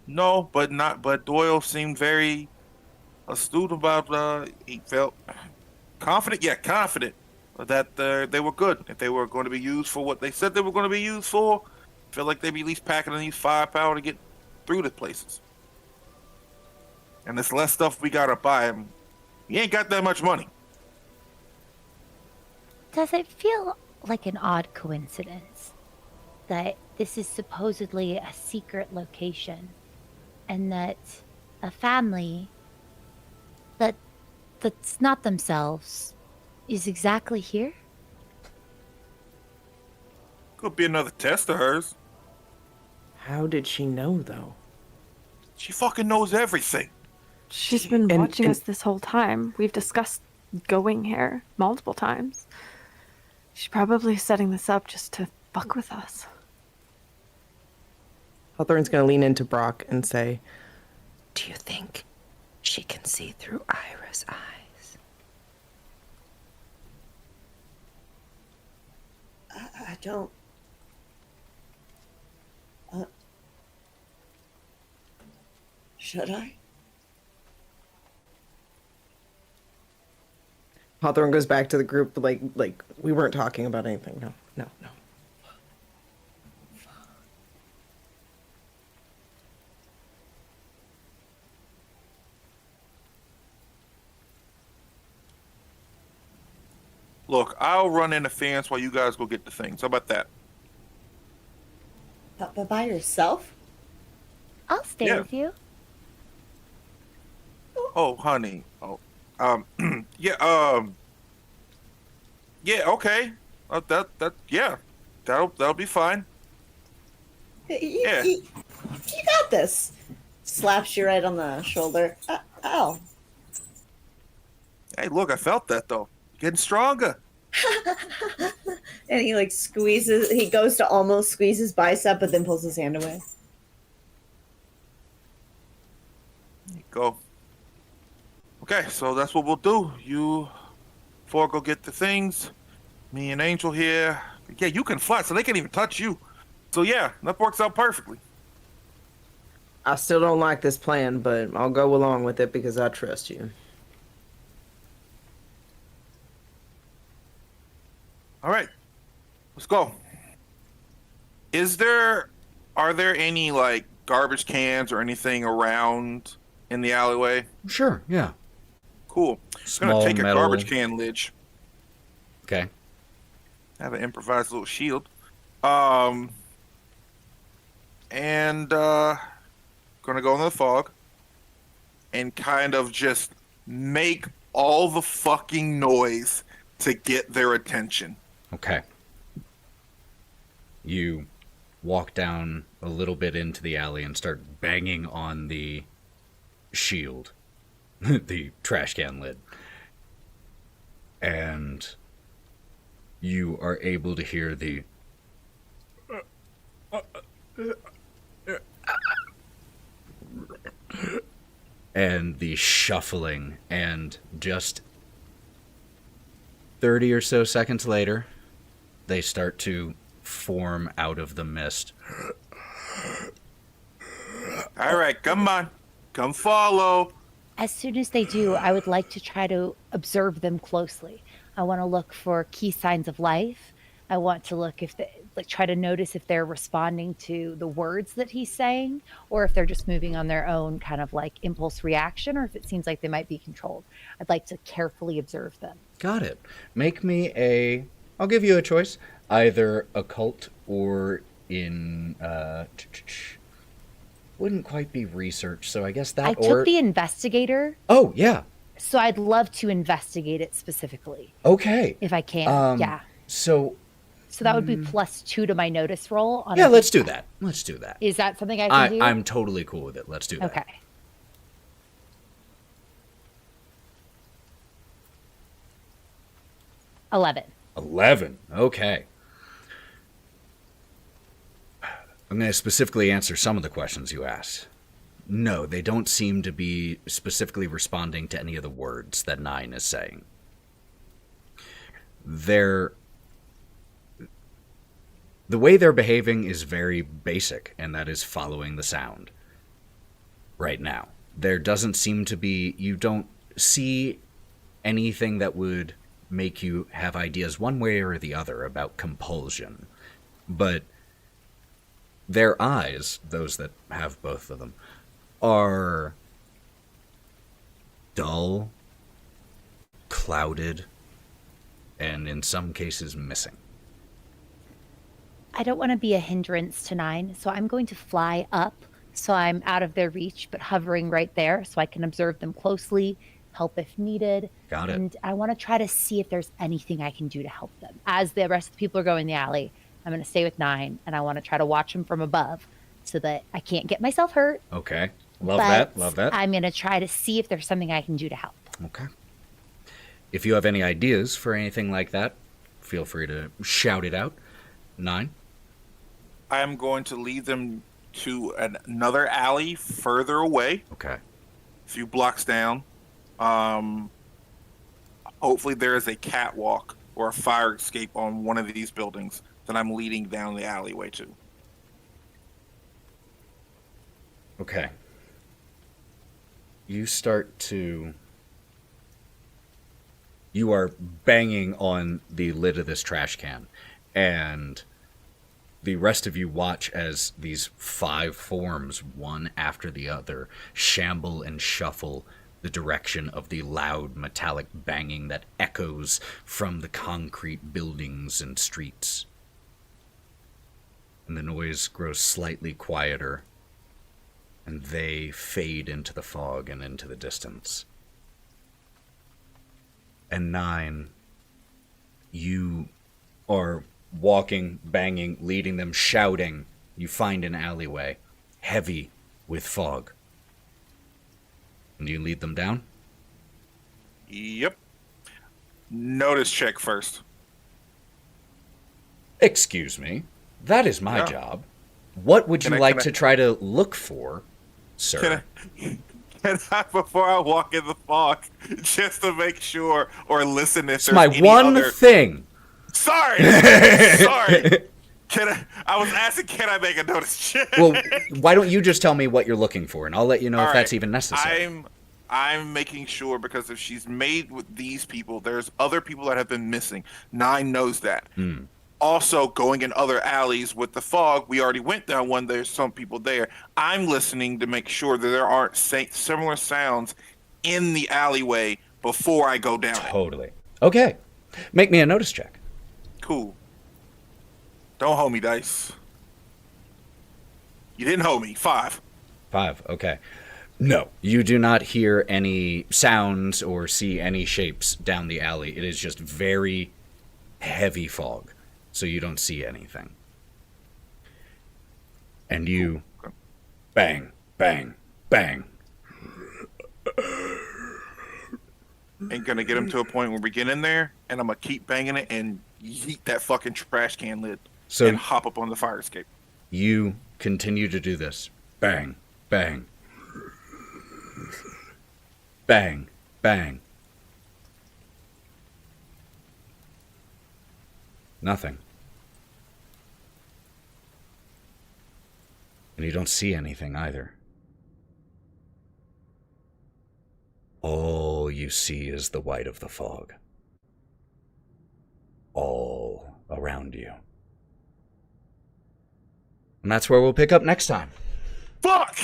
No, but Doyle seemed very astute about, he felt confident, confident that they were good. If they were going to be used for what they said they were going to be used for, I feel like they'd be at least packing enough firepower to get through the places. And this less stuff we gotta buy him. He ain't got that much money. Does it feel like an odd coincidence that this is supposedly a secret location and that a family that's not themselves is exactly here? Could be another test of hers. How did she know, though? She fucking knows everything. She's been And- watching and- us this whole time. We've discussed going here multiple times. She's probably setting this up just to fuck with us. Hawthorne's going to lean into Brawk and say, "Do you think she can see through Ira's eyes?" I don't. Should I? Hawthorne goes back to the group like we weren't talking about anything. No. Look, I'll run interference while you guys go get the things. How about that? But by yourself? I'll stay Yeah. with you. Oh, honey. Oh, yeah. Yeah. Okay. That'll be fine. Yeah. You got this. Slaps you right on the shoulder. Ow. Hey, look, I felt that though. Getting stronger. And he like squeezes, he goes to almost squeeze his bicep, but then pulls his hand away. There you go. Okay, so that's what we'll do. You four go get the things. Me and Angel here. Yeah, you can fly, so they can't even touch you. So yeah, that works out perfectly. I still don't like this plan, but I'll go along with it because I trust you. All right, let's go. Are there any like garbage cans or anything around in the alleyway? Sure, yeah. Cool. I'm gonna take a garbage can lid. Okay. Have an improvised little shield. And gonna go in the fog and kind of just make all the fucking noise to get their attention. Okay. You walk down a little bit into the alley and start banging on the shield, the trash can lid. And you are able to hear the and the shuffling, and just 30 or so seconds later, they start to form out of the mist. All right, come on. Come follow. As soon as they do, I would like to try to observe them closely. I want to look for key signs of life. I want to look if they try to notice if they're responding to the words that he's saying, or if they're just moving on their own kind of like impulse reaction, or if it seems like they might be controlled. I'd like to carefully observe them. Got it. Make me I'll give you a choice. Either occult or in, wouldn't quite be research, so I guess that I took the investigator. Oh, yeah. So I'd love to investigate it specifically. Okay. If I can, yeah. So that would be +2 to my notice roll. yeah, let's do that. Let's do that. Is that something I can do? I'm totally cool with it. Let's do that. Okay. $11. 11. Okay. I'm going to specifically answer some of the questions you asked. No, they don't seem to be specifically responding to any of the words that Nyne is saying. The way they're behaving is very basic, and that is following the sound. Right now. There doesn't seem to be... You don't see anything that would make you have ideas one way or the other about compulsion. But their eyes, those that have both of them, are dull, clouded, and in some cases missing. I don't want to be a hindrance to Nyne, so I'm going to fly up so I'm out of their reach, but hovering right there so I can observe them closely, help if needed. Got it. And I want to try to see if there's anything I can do to help them. As the rest of the people are going the alley, I'm going to stay with Nyne, and I want to try to watch them from above so that I can't get myself hurt. Okay. Love that. I'm going to try to see if there's something I can do to help. Okay. If you have any ideas for anything like that, feel free to shout it out. Nyne? I am going to lead them to another alley further away. Okay. A few blocks down. Hopefully there is a catwalk or a fire escape on one of these buildings that I'm leading down the alleyway to. Okay. You are banging on the lid of this trash can, and the rest of you watch as these 5 forms, one after the other, shamble and shuffle the direction of the loud metallic banging that echoes from the concrete buildings and streets. And the noise grows slightly quieter, and they fade into the fog and into the distance. And Nyne, you are walking, banging, leading them, shouting. You find an alleyway, heavy with fog. And you lead them down? Yep. Notice check first. Excuse me. That is my job. What would you like to try to look for, sir? Can I, before I walk in the fog, just to make sure or listen if It's there's my any one other... thing. Sorry. I was asking, can I make a notice check? Well, why don't you just tell me what you're looking for, and I'll let you know if that's even necessary. I'm making sure, because if she's made with these people, there's other people that have been missing. Nyne knows that. Also, going in other alleys with the fog, we already went down one. There's some people there. I'm listening to make sure that there aren't similar sounds in the alleyway before I go down. Totally. Okay. Make me a notice check. Cool. Don't hold me, dice. You didn't hold me. 5. 5. Okay. No, you do not hear any sounds or see any shapes down the alley. It is just very heavy fog, so you don't see anything. And you bang, bang, bang. Ain't gonna get him to a point where we get in there, and I'm gonna keep banging it and yeet that fucking trash can lid and hop up on the fire escape. You continue to do this. Bang, bang. Bang, bang. Nothing. And you don't see anything either. All you see is the white of the fog. All around you. And that's where we'll pick up next time. Fuck!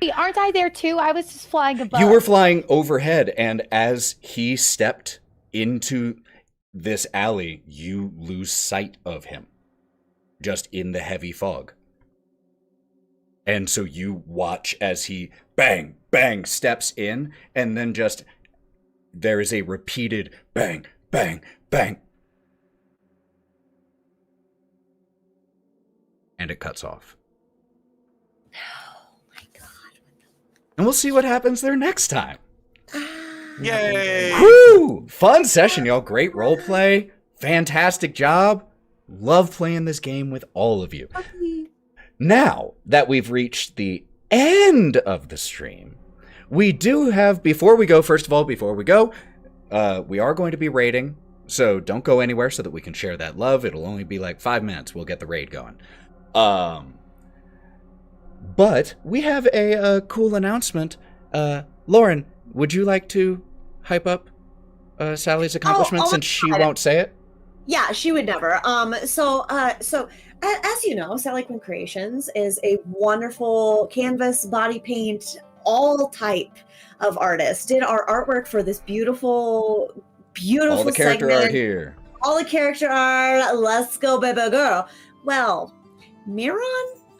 Wait, aren't I there too? I was just flying above. You were flying overhead, and as he stepped into this alley, you lose sight of him. Just in the heavy fog. And so you watch as he bang, bang, steps in, and then just there is a repeated bang, bang, bang. And it cuts off. Oh my god. And we'll see what happens there next time. Yay! Woo! Fun session, y'all. Great role play. Fantastic job. Love playing this game with all of you. Now that we've reached the end of the stream, we do have, before we go, we are going to be raiding, so don't go anywhere so that we can share that love. It'll only be like 5 minutes. We'll get the raid going. But we have a cool announcement. Lauren, would you like to hype up Sally's accomplishments since she won't say it? Yeah, she would never. So as you know, SallyQuinnCreations is a wonderful canvas, body paint, all type of artist. Did our artwork for this beautiful All the character segment. art here. All the character art. Let's go, baby girl. Well, Miron,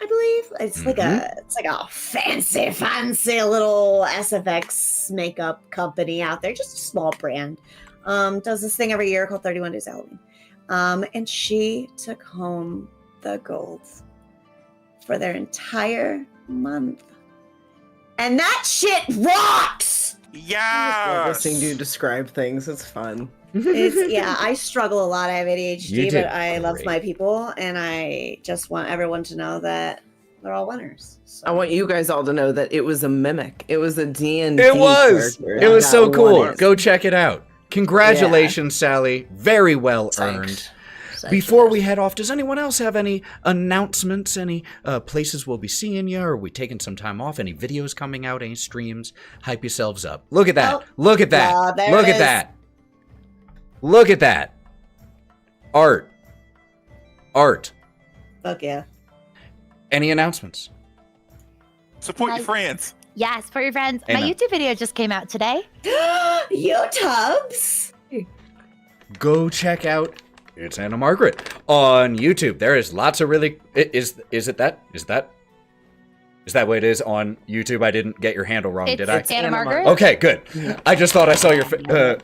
I believe it's like a fancy little SFX makeup company out there, just a small brand. Does this thing every year called 31 Days of Halloween. And she took home the gold for their entire month. And that shit rocks! Yeah. Listening to you describe things, it's fun. Yeah, I struggle a lot. I have ADHD, You did but I love great. my people, and I just want everyone to know that they're all winners. So. I want you guys all to know that it was a mimic. It was a D&D It was. character It was that so cool. won it. Go check it out. Congratulations, Sally. Very well earned. Before we head off, does anyone else have any announcements, any places we'll be seeing you? Or are we taking some time off? Any videos coming out? Any streams? Hype yourselves up. Look at that. Oh, Look at that. there Look it at is. that. Look at that. Art. Art. Fuck yeah. Any announcements? Support your friends. Yes, for your friends. Amen. My YouTube video just came out today. YouTubes. Go check out It's Anna Margaret on YouTube. There is lots of really is that what it is on YouTube? I didn't get your handle wrong, did I? It's Anna Margaret. Okay, good. I just thought I saw your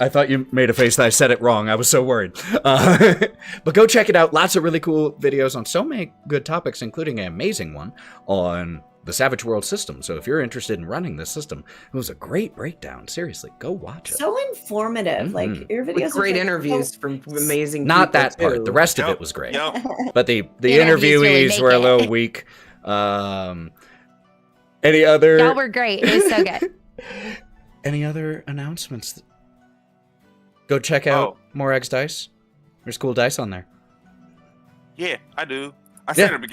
I thought you made a face that I said it wrong. I was so worried. But go check it out. Lots of really cool videos on so many good topics, including an amazing one on the Savage World system. So if you're interested in running this system, it was a great breakdown. Seriously, go watch it. So informative. Like your videos. With great are just interviews from amazing Not people, that part. too. The rest of Yep. it was great. Yep. But the interviews really interviewees make were a it. little weak. Any other Y'all were great. It was so good. any other announcements? Go check out More Eggs Dice. There's cool dice on there. Yeah, I do. I said at the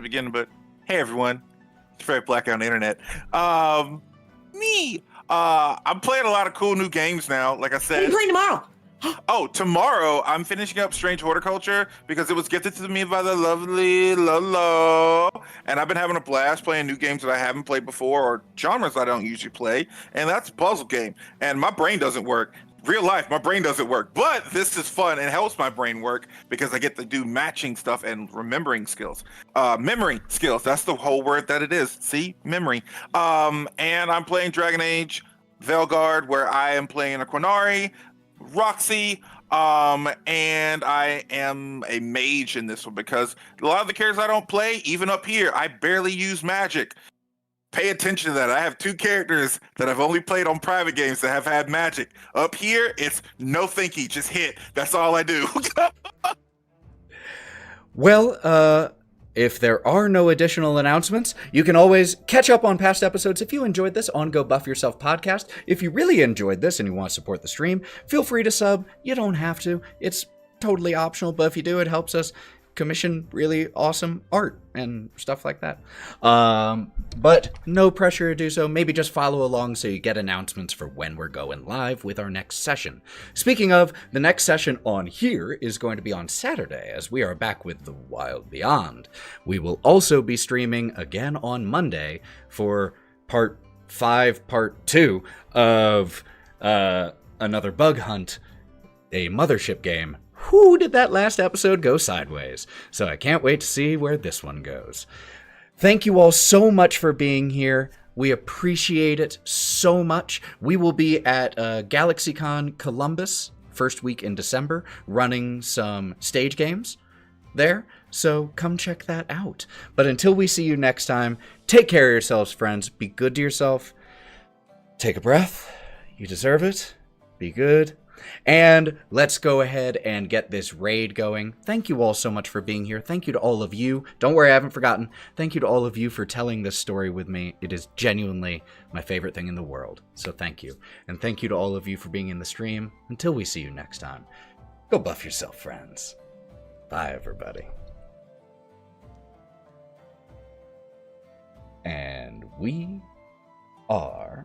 beginning, but hey everyone. It's very black on the internet. I'm playing a lot of cool new games now, like I What are you said. playing tomorrow? Oh, tomorrow I'm finishing up Strange Horticulture because it was gifted to me by the lovely Lolo. And I've been having a blast playing new games that I haven't played before or genres I don't usually play. And that's a puzzle game. And my brain doesn't work. Real life, my brain doesn't work. But this is fun and helps my brain work because I get to do matching stuff and remembering skills. Memory skills, that's the whole word that it is. See? Memory. And I'm playing Dragon Age Veilguard, where I am playing a Quinari, Roxy, and I am a mage in this one because a lot of the characters I don't play, even up here, I barely use magic. Pay attention to that. I have 2 characters that I've only played on private games that have had magic. Up here, it's no thinky, just hit. That's all I do. Well, if there are no additional announcements, you can always catch up on past episodes. If you enjoyed this on Go Buff Yourself podcast, if you really enjoyed this and you want to support the stream, feel free to sub. You don't have to. It's totally optional, but if you do, it helps us commission really awesome art and stuff like that. But no pressure to do so. Maybe just follow along so you get announcements for when we're going live with our next session. Speaking of, the next session on here is going to be on Saturday, as we are back with The Wild Beyond. We will also be streaming again on Monday for part 5, part 2 of another bug hunt, a mothership game. Whoo, did that last episode go sideways? So I can't wait to see where this one goes. Thank you all so much for being here. We appreciate it so much. We will be at GalaxyCon Columbus first week in December, running some stage games there. So come check that out. But until we see you next time, take care of yourselves, friends. Be good to yourself. Take a breath. You deserve it. Be good. And let's go ahead and get this raid going. Thank you all so much for being here. Thank you to all of you. Don't worry, I haven't forgotten. Thank you to all of you for telling this story with me. It is genuinely my favorite thing in the world. So thank you. And thank you to all of you for being in the stream. Until we see you next time, go buff yourself, friends. Bye, everybody. And we are